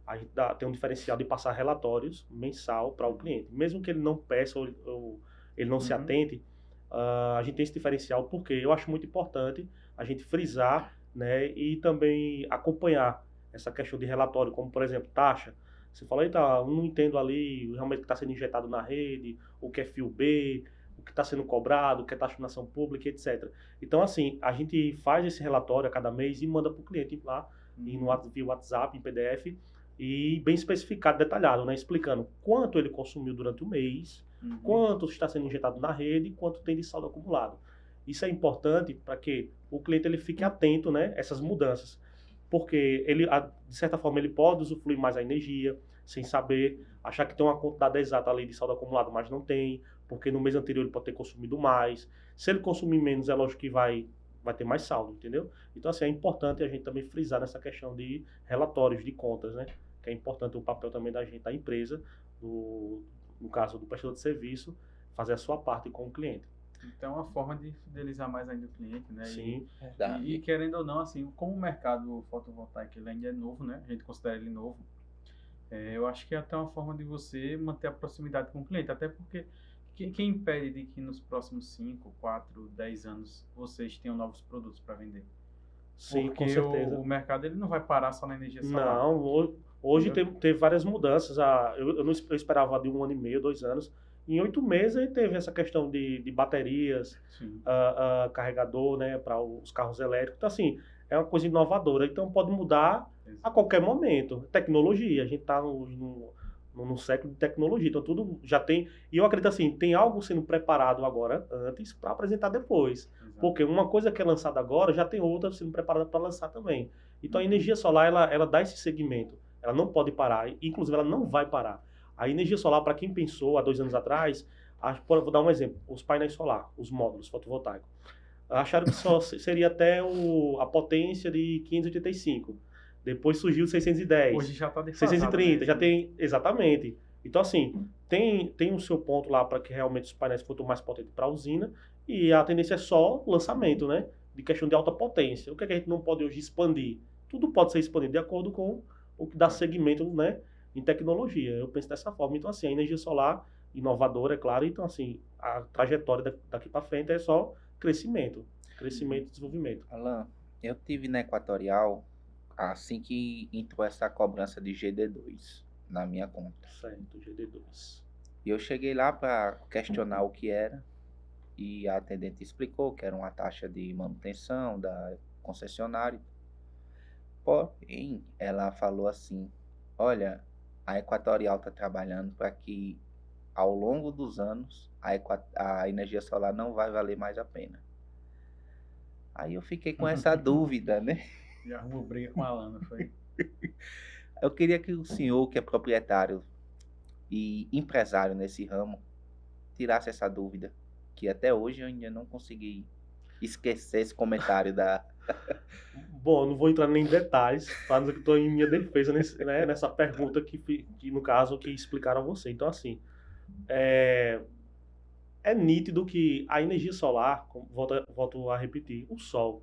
a gente tem um diferencial de passar relatórios mensal para o cliente. Mesmo que ele não peça ou ele não se atente, a gente tem esse diferencial porque eu acho muito importante a gente frisar, né, e também acompanhar essa questão de relatório, como, por exemplo, taxa. Você fala, eita, eu não entendo ali realmente o que está sendo injetado na rede, o que é fio B, o que está sendo cobrado, o que é taxação pública, etc. Então, assim, a gente faz esse relatório a cada mês e manda para o cliente lá, via WhatsApp, em PDF, e bem especificado, detalhado, né? Explicando quanto ele consumiu durante o mês, quanto está sendo injetado na rede e quanto tem de saldo acumulado. Isso é importante para que o cliente ele fique atento, né, a essas mudanças. Porque ele, de certa forma, ele pode usufruir mais a energia, sem saber, achar que tem uma quantidade exata ali de saldo acumulado, mas não tem, porque no mês anterior ele pode ter consumido mais. Se ele consumir menos, é lógico que vai ter mais saldo, entendeu? Então, assim, é importante a gente também frisar nessa questão de relatórios de contas, né? Que é importante o papel também da gente, da empresa, no caso do prestador de serviço, fazer a sua parte com o cliente. Então, é uma forma de fidelizar mais ainda o cliente, né? Sim, e querendo ou não, assim, como o mercado fotovoltaico ele ainda é novo, né? A gente considera ele novo. Eu acho que é até uma forma de você manter a proximidade com o cliente. Até porque quem impede de que nos próximos 5, 4, 10 anos vocês tenham novos produtos para vender? Sim, porque com certeza. O mercado ele não vai parar só na energia solar. Não, hoje teve várias mudanças. Eu esperava de 1 ano e meio, 2 anos. Em 8 meses aí teve essa questão de baterias, carregador, né, para os carros elétricos. Então, assim, é uma coisa inovadora. Então, pode mudar a qualquer momento. Tecnologia, a gente está no século de tecnologia. Então, tudo já tem... E eu acredito assim, tem algo sendo preparado agora, antes, para apresentar depois. Exato. Porque uma coisa que é lançada agora, já tem outra sendo preparada para lançar também. Então, a energia solar, ela dá esse segmento. Ela não pode parar. Inclusive, ela não vai parar. A energia solar, para quem pensou há 2 anos atrás, vou dar um exemplo, os painéis solares, os módulos fotovoltaicos, acharam que só seria até a potência de 585, depois surgiu 610, hoje já está defasado, 630, né? já tem, exatamente. Então, assim, tem o seu ponto lá para que realmente os painéis fossem mais potentes para a usina, e a tendência é só lançamento, né, de questão de alta potência. O que a gente não pode hoje expandir? Tudo pode ser expandido de acordo com o que dá segmento, né, em tecnologia. Eu penso dessa forma. Então, assim, a energia solar inovadora, é claro. Então, assim, a trajetória daqui para frente é só crescimento e desenvolvimento. Alan, eu tive na Equatorial assim que entrou essa cobrança de GD2 na minha conta. Certo, GD2. E eu cheguei lá para questionar o que era e a atendente explicou que era uma taxa de manutenção da concessionária. Porém, ela falou assim: olha, a Equatorial está trabalhando para que ao longo dos anos a energia solar não vai valer mais a pena. Aí eu fiquei com essa dúvida, né? Já arrumou briga com a Alan, não foi? Eu queria que o senhor, que é proprietário e empresário nesse ramo, tirasse essa dúvida, que até hoje eu ainda não consegui esquecer esse comentário da... Bom, não vou entrar nem em detalhes, para dizer que estou em minha defesa nessa pergunta que, no caso, que explicaram a você. Então, assim, é nítido que a energia solar, volto a repetir, o sol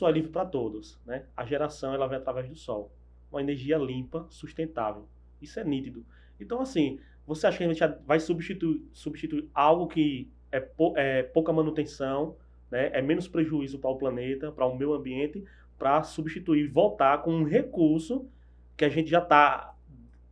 é livre para todos, né? A geração ela vem através do sol, uma energia limpa, sustentável. Isso é nítido. Então, assim, você acha que a gente vai substituir algo que é pouca manutenção, né? É menos prejuízo para o planeta, para o meio ambiente, para substituir, voltar com um recurso que a gente já está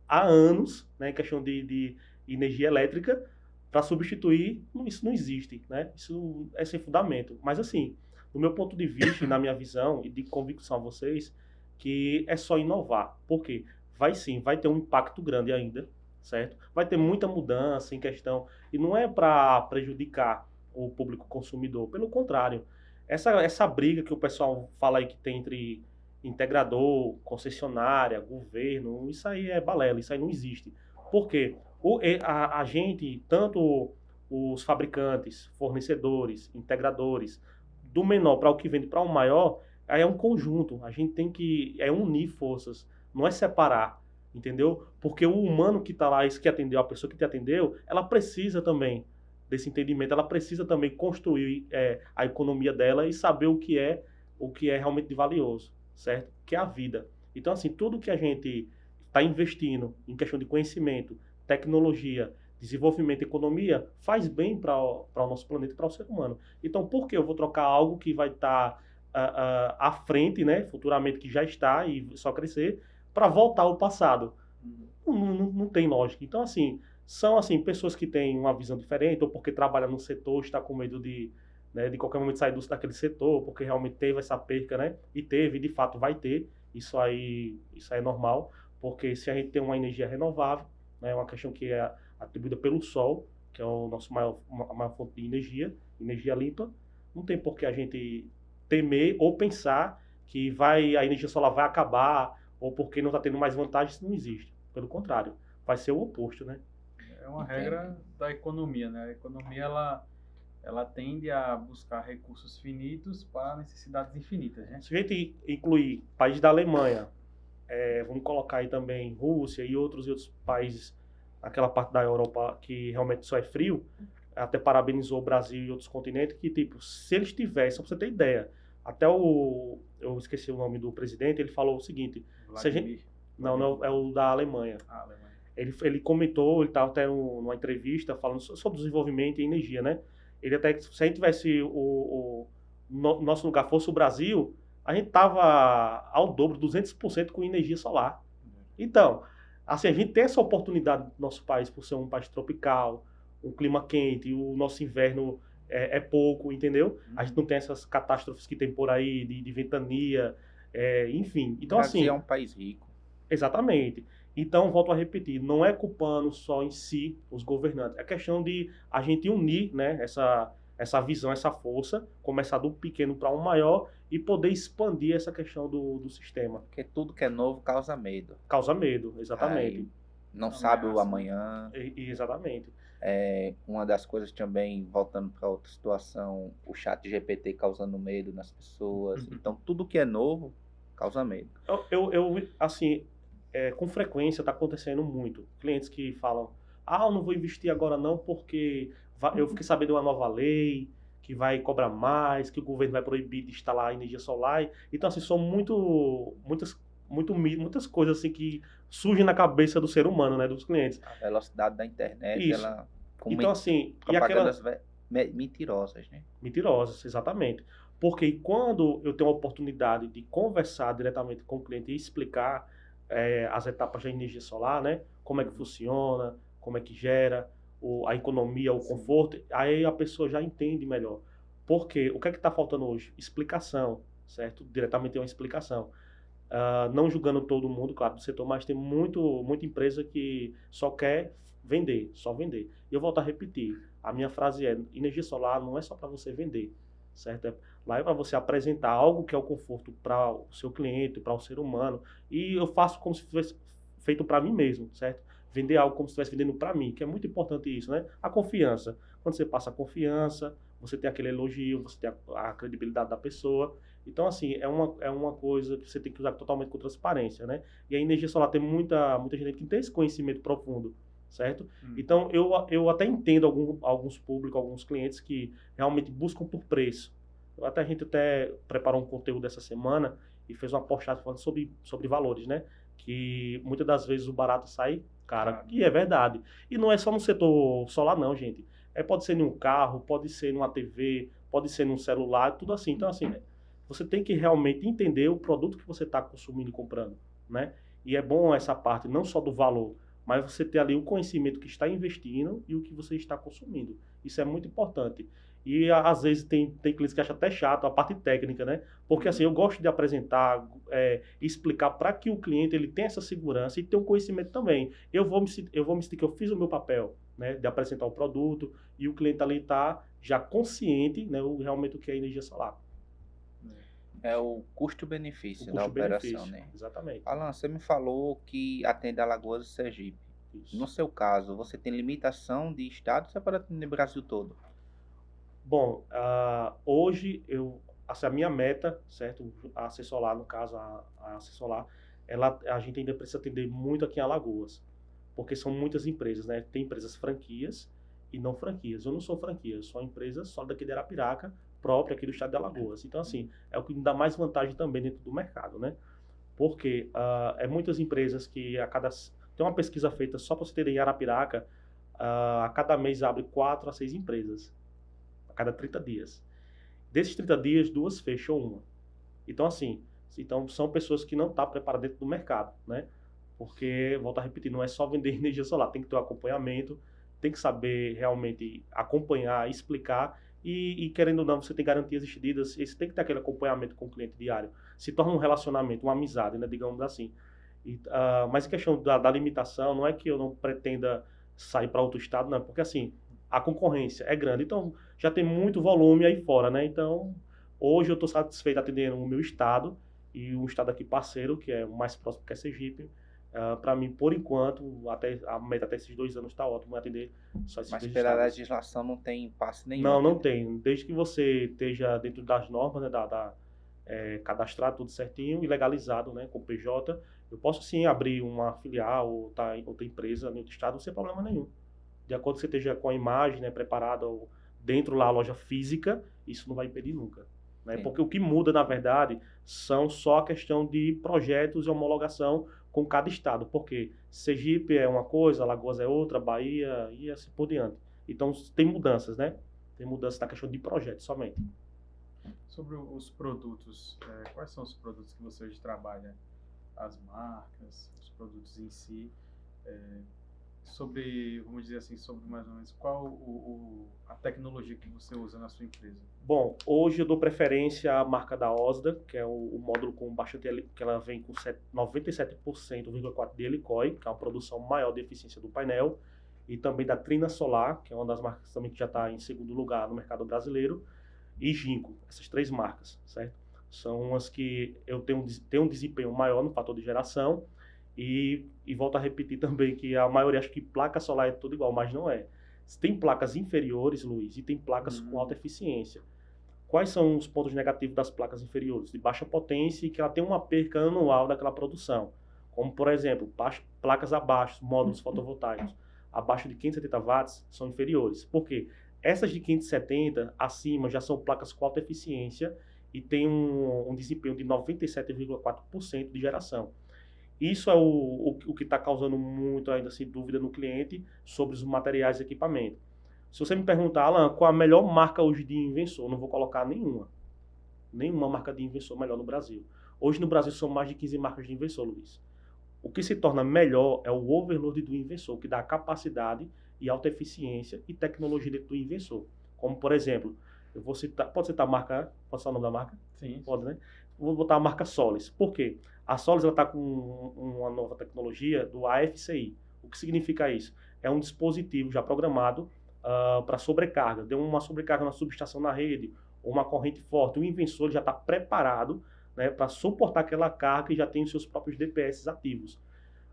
há anos, né? Em questão de energia elétrica, para substituir, isso não existe, né? Isso é sem fundamento. Mas, assim, do meu ponto de vista e na minha visão e de convicção a vocês, que é só inovar. Por quê? Vai ter um impacto grande ainda, certo? Vai ter muita mudança em questão, e não é para prejudicar o público consumidor, pelo contrário. Essa briga que o pessoal fala aí que tem entre integrador, concessionária, governo, isso aí é balela, isso aí não existe. Por quê? A gente, tanto os fabricantes, fornecedores, integradores, do menor para o que vende para o maior, aí é um conjunto. A gente tem que unir forças, não é separar, entendeu? Porque o humano que está lá, esse que atendeu, a pessoa que te atendeu, ela precisa também desse entendimento, ela precisa também construir a economia dela e saber o que é realmente valioso, certo? Que é a vida. Então, assim, tudo que a gente está investindo em questão de conhecimento, tecnologia, desenvolvimento, economia, faz bem para o nosso planeta e para o ser humano. Então, por que eu vou trocar algo que vai estar à frente, né, futuramente, que já está e só crescer, para voltar ao passado? Não tem lógica. Então, assim, são assim, pessoas que têm uma visão diferente, ou porque trabalham no setor, está com medo de qualquer momento sair daquele setor, porque realmente teve essa perca, né? E teve, de fato vai ter. Isso aí é normal, porque se a gente tem uma energia renovável, né, uma questão que é atribuída pelo sol, que é o nosso a maior fonte de energia limpa, não tem por que a gente temer ou pensar que a energia solar vai acabar, ou porque não está tendo mais vantagens, não existe. Pelo contrário, vai ser o oposto, né? É uma regra da economia, né? A economia, ela tende a buscar recursos finitos para necessidades infinitas, né? Se a gente incluir país da Alemanha, vamos colocar aí também Rússia e outros países, aquela parte da Europa que realmente só é frio, até parabenizou o Brasil e outros continentes, que tipo, se eles tivessem, pra você ter ideia, até eu esqueci o nome do presidente, ele falou o seguinte, se a gente, não, é o da Alemanha. Alemanha. Ele comentou, ele estava até numa entrevista falando sobre desenvolvimento e energia, né? Ele até, se a gente tivesse nosso lugar fosse o Brasil, a gente tava ao dobro, 200% com energia solar. Então, assim, a gente tem essa oportunidade no nosso país por ser um país tropical, um clima quente, o nosso inverno é pouco, entendeu? A gente não tem essas catástrofes que tem por aí, de ventania, enfim. Então, O Brasil assim, é um país rico. exatamente. Então, volto a repetir, não é culpando só em si os governantes, é questão de a gente unir, né, essa visão, essa força, começar do pequeno para um maior e poder expandir essa questão do sistema. Porque tudo que é novo causa medo. Causa medo, exatamente. Aí não sabe o Ameaça. amanhã. Exatamente. Uma das coisas também, voltando para outra situação, o chat GPT causando medo nas pessoas. Uhum. Então, tudo que é novo causa medo. Assim, com frequência está acontecendo muito. Clientes que falam, eu não vou investir agora não porque eu fiquei sabendo de uma nova lei que vai cobrar mais, que o governo vai proibir de instalar energia solar. Então, assim, são muitas muitas coisas assim que surgem na cabeça do ser humano, né, dos clientes. A velocidade da internet, Isso. ela com Então, assim, propagandas mentirosas, né? Mentirosas, exatamente. Porque quando eu tenho a oportunidade de conversar diretamente com o cliente e explicar as etapas da energia solar, né? Como é que funciona, como é que gera, a economia, o conforto, aí a pessoa já entende melhor. Porque o que é que está faltando hoje? Explicação, certo? Diretamente é uma explicação. Não julgando todo mundo, claro, do setor, mas tem muita empresa que só quer vender, só vender. E eu volto a repetir, a minha frase é, energia solar não é só para você vender, certo? Lá é para você apresentar algo que é o conforto para o seu cliente, para o ser humano, e eu faço como se fosse feito para mim mesmo, certo? Vender algo como se estivesse vendendo para mim, que é muito importante isso, né? A confiança. Quando você passa a confiança, você tem aquele elogio, você tem a credibilidade da pessoa. Então, assim, é uma coisa que você tem que usar totalmente com transparência, né? E a energia solar tem muita gente que tem esse conhecimento profundo, certo? Então, eu até entendo alguns públicos, alguns clientes que realmente buscam por preço. A gente até preparou um conteúdo essa semana e fez uma postagem falando sobre valores, né? Que muitas das vezes o barato sai caro, e é verdade. E não é só no setor solar, não, gente. Pode ser em um carro, pode ser numa TV, pode ser num celular, tudo assim. Então, assim, você tem que realmente entender o produto que você está consumindo e comprando, né? E é bom essa parte, não só do valor, mas você ter ali o conhecimento que está investindo e o que você está consumindo. Isso é muito importante. E às vezes tem clientes que acham até chato a parte técnica, né? Porque assim, eu gosto de apresentar, explicar para que o cliente ele tenha essa segurança e tenha um conhecimento também. Eu vou me sentir que eu fiz o meu papel, né? De apresentar o produto e o cliente ali está já consciente, né? Realmente o que é energia solar. É o custo-benefício da operação, né? Exatamente. Alan, você me falou que atende Alagoas e Sergipe. Isso. No seu caso, você tem limitação de estado ou você pode atender o Brasil todo? Bom, hoje a minha meta, certo? A Acessolar, no caso, a Acessolar, a gente ainda precisa atender muito aqui em Alagoas, porque são muitas empresas, né? Tem empresas franquias e não franquias. Eu não sou franquia, eu sou uma empresa só daqui de Arapiraca, própria aqui do estado de Alagoas. Então, assim, é o que me dá mais vantagem também dentro do mercado, né? Porque muitas empresas que tem uma pesquisa feita só para você ter em Arapiraca, a cada mês abre 4 a 6 empresas. Cada 30 dias. Desses 30 dias, 2 fecham uma. Então, assim, são pessoas que não estão preparadas dentro do mercado, né? Porque, volto a repetir, não é só vender energia solar, tem que ter um acompanhamento, tem que saber realmente acompanhar, explicar e querendo ou não, você tem garantias estendidas, você tem que ter aquele acompanhamento com o cliente diário. Se torna um relacionamento, uma amizade, né? Digamos assim. Mas a questão da limitação, não é que eu não pretenda sair para outro estado, não, porque assim, a concorrência é grande, então já tem muito volume aí fora, né? Então, hoje eu estou satisfeito atendendo o meu estado e um estado aqui parceiro, que é o mais próximo, que é Sergipe. Para mim, por enquanto, a meta até esses 2 anos está ótimo, atender só esses 2 Mas pela estados. legislação não tem impasse nenhum? Não tem. Desde que você esteja dentro das normas, né, cadastrar tudo certinho e legalizado, né, com PJ, eu posso sim abrir uma filial ou outra empresa em outro estado sem problema nenhum. De acordo com que você esteja com a imagem, né, preparada ou dentro lá a loja física, isso não vai impedir nunca. Né? Porque o que muda, na verdade, são só a questão de projetos e homologação com cada estado. Porque Sergipe é uma coisa, Alagoas é outra, Bahia e assim por diante. Então, tem mudanças, né? Tem mudanças na questão de projetos somente. Sobre os produtos, quais são os produtos que você hoje trabalha? As marcas, os produtos em si, sobre, vamos dizer assim, sobre mais ou menos qual a tecnologia que você usa na sua empresa? Bom, hoje eu dou preferência à marca da Osda, que é o módulo com bastante, que ela vem com 97,4% de helicói, que é uma produção maior de eficiência do painel, e também da Trina Solar, que é uma das marcas também que já está em segundo lugar no mercado brasileiro, e Ginko, essas 3 marcas, certo? São umas que eu tenho um desempenho maior no fator de geração, e volto a repetir também que a maioria acha que placa solar é tudo igual, mas não é. Tem placas inferiores, Luiz, e tem placas com alta eficiência. Quais são os pontos negativos das placas inferiores? De baixa potência e que ela tem uma perca anual daquela produção. Como, por exemplo, placas abaixo, módulos fotovoltaicos, abaixo de 570 watts, são inferiores. Por quê? Essas de 570 acima já são placas com alta eficiência e tem um desempenho de 97,4% de geração. Isso é o que está causando muito ainda assim, dúvida no cliente sobre os materiais e equipamento. Se você me perguntar, Alan, qual a melhor marca hoje de inversor, eu não vou colocar nenhuma. Nenhuma marca de inversor melhor no Brasil. Hoje no Brasil são mais de 15 marcas de inversor, Luiz. O que se torna melhor é o overload do inversor, que dá capacidade e alta eficiência e tecnologia dentro do inversor. Como, por exemplo, eu vou citar, pode citar a marca, pode citar o nome da marca? Sim. Pode, né? Vou botar a marca Solis. Por quê? A Solis está com uma nova tecnologia do AFCI. O que significa isso? É um dispositivo já programado para sobrecarga. Deu uma sobrecarga na subestação na rede, ou uma corrente forte. O inversor já está preparado, né, para suportar aquela carga e já tem os seus próprios DPS ativos.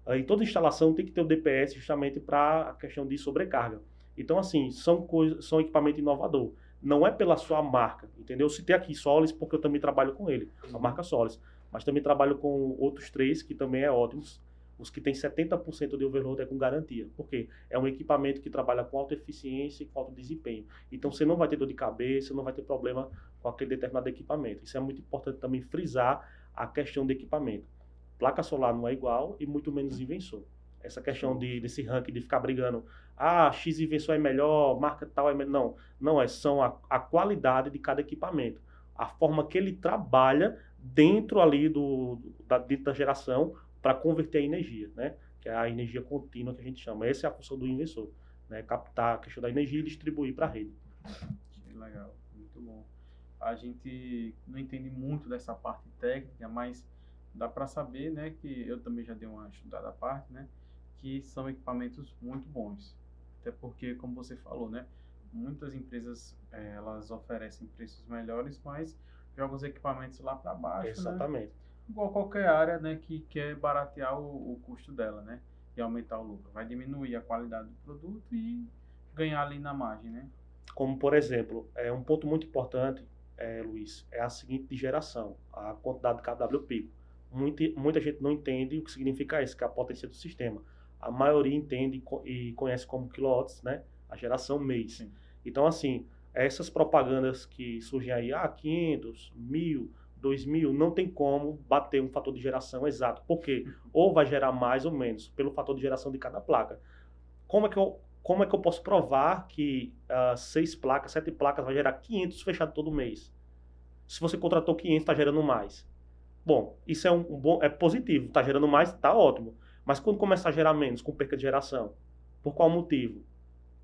Em toda instalação tem que ter o DPS justamente para a questão de sobrecarga. Então, assim, são equipamento inovador. Não é pela sua marca, entendeu? Eu citei aqui Solis porque eu também trabalho com ele, a marca Solis. Mas também trabalho com outros 3 que também é ótimos. Os que tem 70% de overload é com garantia. Por quê? É um equipamento que trabalha com alta eficiência e com alto desempenho. Então você não vai ter dor de cabeça, não vai ter problema com aquele determinado equipamento. Isso é muito importante também frisar a questão do equipamento. Placa solar não é igual e muito menos inversor. Essa questão desse ranking de ficar brigando, X inversor é melhor, marca tal é melhor. Não é, são a qualidade de cada equipamento. A forma que ele trabalha dentro ali dentro da geração para converter a energia, né? Que é a energia contínua que a gente chama. Essa é a função do inversor, né? Captar a questão da energia e distribuir para a rede. Que legal, muito bom. A gente não entende muito dessa parte técnica, mas dá para saber, né, que eu também já dei uma estudada à parte, né, que são equipamentos muito bons. Até porque, como você falou, né, muitas empresas elas oferecem preços melhores, mas jogam os equipamentos lá para baixo, Exatamente. Né? Igual qualquer área, né, que quer baratear o custo dela, né, e aumentar o lucro. Vai diminuir a qualidade do produto e ganhar ali na margem, né? Como, por exemplo, um ponto muito importante, Luiz, é a seguinte geração, a quantidade de kW pico. Muita gente não entende o que significa isso, que é a potência do sistema. A maioria entende e conhece como kilowatts, né, a geração mês. Sim. Então, assim, essas propagandas que surgem aí, 500, 1000, 2000, não tem como bater um fator de geração exato. Por quê? Ou vai gerar mais ou menos, pelo fator de geração de cada placa. Como é que eu posso provar que 6 placas, 7 placas vai gerar 500 fechado todo mês? Se você contratou 500, está gerando mais. Bom, isso é positivo, está gerando mais, está ótimo. Mas quando começar a gerar menos, com perca de geração, por qual motivo?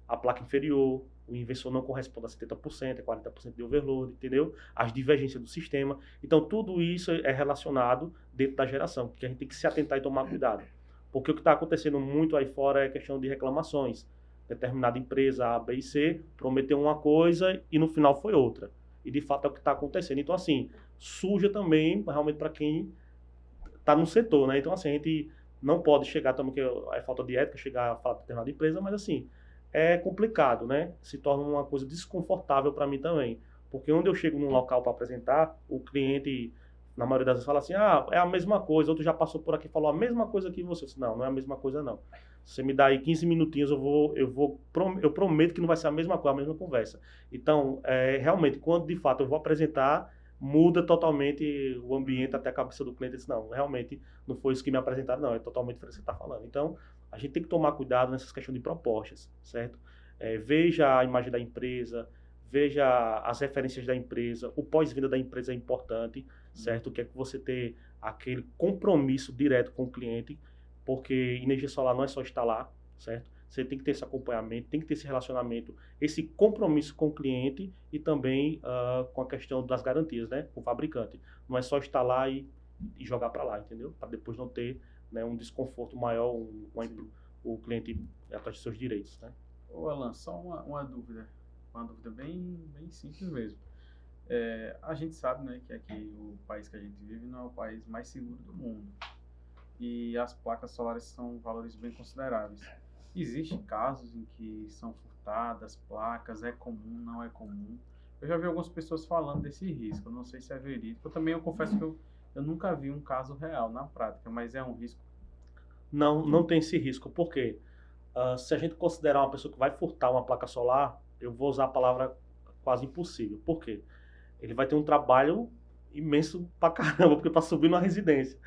A placa inferior, o inversor não corresponde a 70%, 40% de overload, entendeu? As divergências do sistema. Então, tudo isso é relacionado dentro da geração, que a gente tem que se atentar e tomar cuidado. Porque o que está acontecendo muito aí fora é questão de reclamações. Determinada empresa A, B e C prometeu uma coisa e no final foi outra. E de fato é o que está acontecendo. Então, assim, suja também realmente para quem está no setor, né? Então, assim, a gente não pode chegar também, que é falta de ética, chegar a falar de determinada empresa, mas assim, é complicado, né? Se torna uma coisa desconfortável para mim também. Porque onde eu chego num local para apresentar, o cliente, na maioria das vezes, fala assim, é a mesma coisa, outro já passou por aqui e falou a mesma coisa que você. Não, não é a mesma coisa não. Se você me dá aí 15 minutinhos, eu prometo que não vai ser a mesma coisa, a mesma conversa. Então, realmente, quando de fato eu vou apresentar, muda totalmente o ambiente, até a cabeça do cliente. Diz, não, realmente não foi isso que me apresentaram, não, é totalmente diferente do que você está falando. Então, a gente tem que tomar cuidado nessas questões de propostas, certo? Veja a imagem da empresa, veja as referências da empresa, o pós-venda da empresa é importante, certo? Que é que você ter aquele compromisso direto com o cliente, porque energia solar não é só instalar, certo? Você tem que ter esse acompanhamento, tem que ter esse relacionamento, esse compromisso com o cliente e também com a questão das garantias, né? Com o fabricante. Não é só instalar e jogar para lá, entendeu? Para depois não ter, né, um desconforto maior, o cliente atrás de seus direitos, né? Ô Alan, só uma dúvida bem simples mesmo. A gente sabe, né, que aqui o país que a gente vive não é o país mais seguro do mundo. E as placas solares são valores bem consideráveis. Existem casos em que são furtadas placas, é comum, não é comum? Eu já vi algumas pessoas falando desse risco, eu não sei se é verídico. Eu confesso que eu nunca vi um caso real na prática, mas é um risco? Não tem esse risco, por quê? Se a gente considerar uma pessoa que vai furtar uma placa solar, eu vou usar a palavra quase impossível. Por quê? Ele vai ter um trabalho imenso pra caramba, porque para subir numa residência,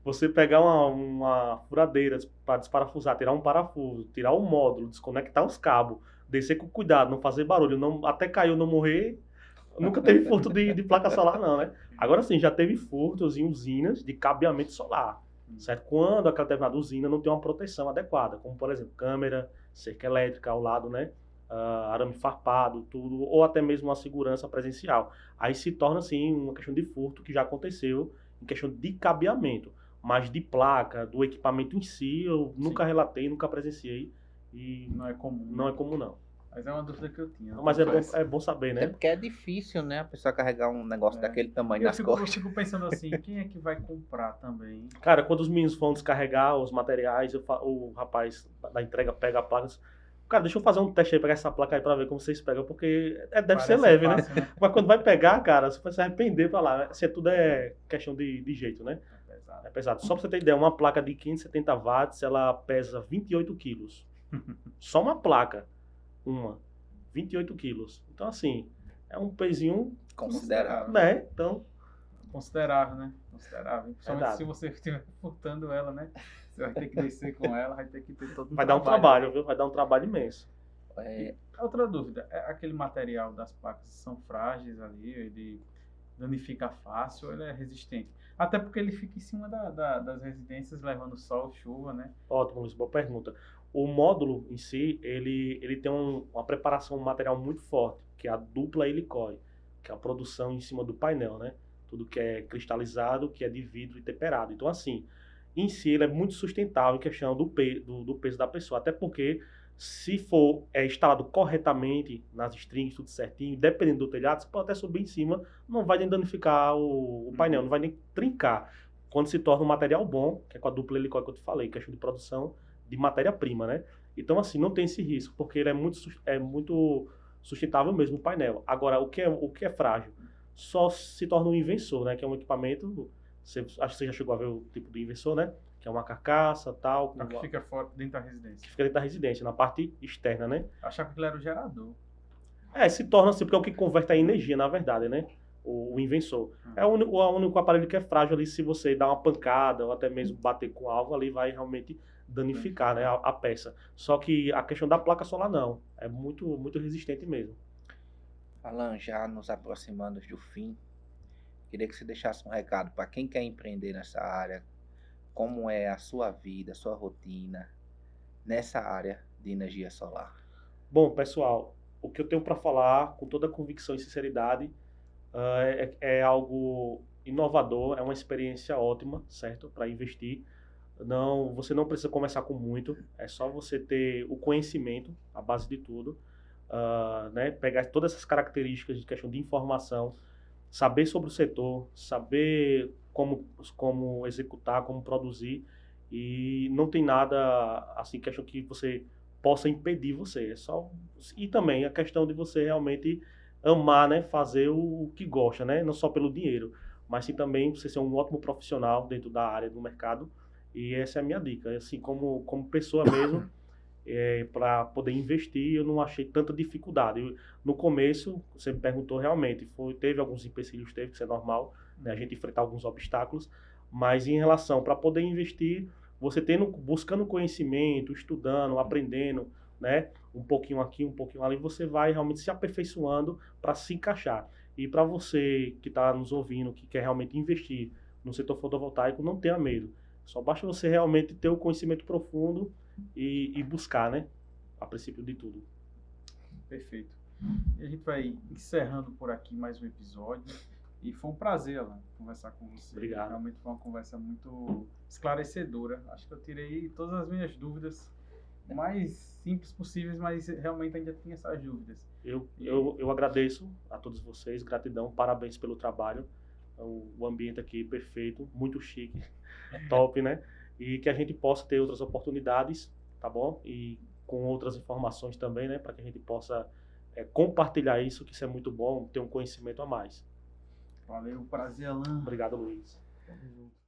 você pegar uma furadeira para desparafusar, tirar um parafuso, tirar o módulo, desconectar os cabos, descer com cuidado, não fazer barulho, não, até caiu, não morrer. Nunca teve furto de placa solar, não, né? Agora sim, já teve furtos em usinas de cabeamento solar, certo? Quando aquela determinada usina não tem uma proteção adequada, como, por exemplo, câmera, cerca elétrica ao lado, né? Arame farpado, tudo, ou até mesmo uma segurança presencial. Aí se torna, assim, uma questão de furto que já aconteceu em questão de cabeamento. Mas de placa, do equipamento em si, eu nunca relatei, nunca presenciei. E Não é comum. não é comum, não. Mas é uma dúvida que eu tinha. Mas é bom saber, Até né? porque é difícil, né? A pessoa carregar um negócio daquele tamanho nas Eu costas. fico pensando assim, quem é que vai comprar também? Cara, quando os meninos vão descarregar os materiais, o rapaz da entrega pega a placa e diz, cara, deixa eu fazer um teste aí, pegar essa placa aí pra ver como vocês pegam, porque deve ser leve, fácil, né? Mas quando vai pegar, cara, você vai se arrepender pra lá. Assim, tudo é questão de jeito, né? É pesado. É pesado. Só pra você ter ideia, uma placa de 570 watts, ela pesa 28 quilos. Só uma placa. 28 quilos. Então, assim, é um pezinho, Considerável. né? Então, Considerável, né? Considerável. Principalmente Verdade. se você estiver furtando ela, né? Você vai ter que descer com ela, vai ter que ter todo um vai dar um trabalho, viu? Vai dar um trabalho imenso. É, Outra dúvida, aquele material das placas são frágeis ali, ele danifica fácil, ele é resistente? Até porque ele fica em cima das residências, levando sol, chuva, né? Ótimo, Luiz, boa pergunta. O módulo em si, ele tem uma preparação, um material muito forte, que é a dupla helicóide, que é a produção em cima do painel, né? Tudo que é cristalizado, que é de vidro e temperado. Então, assim, em si, ele é muito sustentável em questão do peso da pessoa, até porque se for instalado corretamente nas strings, tudo certinho, dependendo do telhado, você pode até subir em cima, não vai nem danificar o painel, não vai nem trincar. Quando se torna um material bom, que é com a dupla helicóide que eu te falei, questão de produção de matéria-prima, né? Então, assim, não tem esse risco, porque ele é muito sustentável mesmo o painel. Agora, o que é frágil? Só se torna um inversor, né? Que é um equipamento, acho que você já chegou a ver o tipo do inversor, né? Que é uma carcaça, tal. Que fica fora, dentro da residência. Que fica dentro da residência, na parte externa, né? Eu achava que ele era o gerador. Se torna assim, porque é o que converte a energia, na verdade, né? O inversor. É o único aparelho que é frágil ali, se você dar uma pancada ou até mesmo bater com algo ali, vai realmente danificar, né, a peça. Só que a questão da placa solar não. É muito, muito resistente mesmo. Alan, já nos aproximando do fim, queria que você deixasse um recado para quem quer empreender nessa área, como é a sua vida, a sua rotina nessa área de energia solar. Bom, pessoal, o que eu tenho para falar com toda convicção e sinceridade é algo inovador, é uma experiência ótima, certo? Para investir. Você não precisa começar com muito, é só você ter o conhecimento, a base de tudo, né? Pegar todas essas características de questão de informação, saber sobre o setor, saber como executar, como produzir, e não tem nada assim questão que você possa impedir você. E também a questão de você realmente amar, né, fazer o que gosta, né, não só pelo dinheiro, mas sim também você ser um ótimo profissional dentro da área do mercado. E essa é a minha dica, assim, como pessoa mesmo, para poder investir, eu não achei tanta dificuldade. No começo, você me perguntou realmente, teve alguns empecilhos, teve que ser normal, né, a gente enfrentar alguns obstáculos, mas em relação, para poder investir, você buscando conhecimento, estudando, aprendendo, né, um pouquinho aqui, um pouquinho ali, você vai realmente se aperfeiçoando para se encaixar. E para você que está nos ouvindo, que quer realmente investir no setor fotovoltaico, não tenha medo. Só basta você realmente ter o conhecimento profundo e buscar, né? A princípio de tudo. Perfeito. E a gente vai encerrando por aqui mais um episódio. E foi um prazer, Alan, conversar com você. Obrigado. Realmente foi uma conversa muito esclarecedora. Acho que eu tirei todas as minhas dúvidas mais simples possíveis, mas realmente ainda tinha essas dúvidas. Eu agradeço a todos vocês, gratidão, parabéns pelo trabalho. O ambiente aqui perfeito, muito chique, top, né? E que a gente possa ter outras oportunidades, tá bom? E com outras informações também, né? Para que a gente possa compartilhar isso, que isso é muito bom, ter um conhecimento a mais. Valeu, prazer, Alan. Obrigado, Luiz. Tamo junto.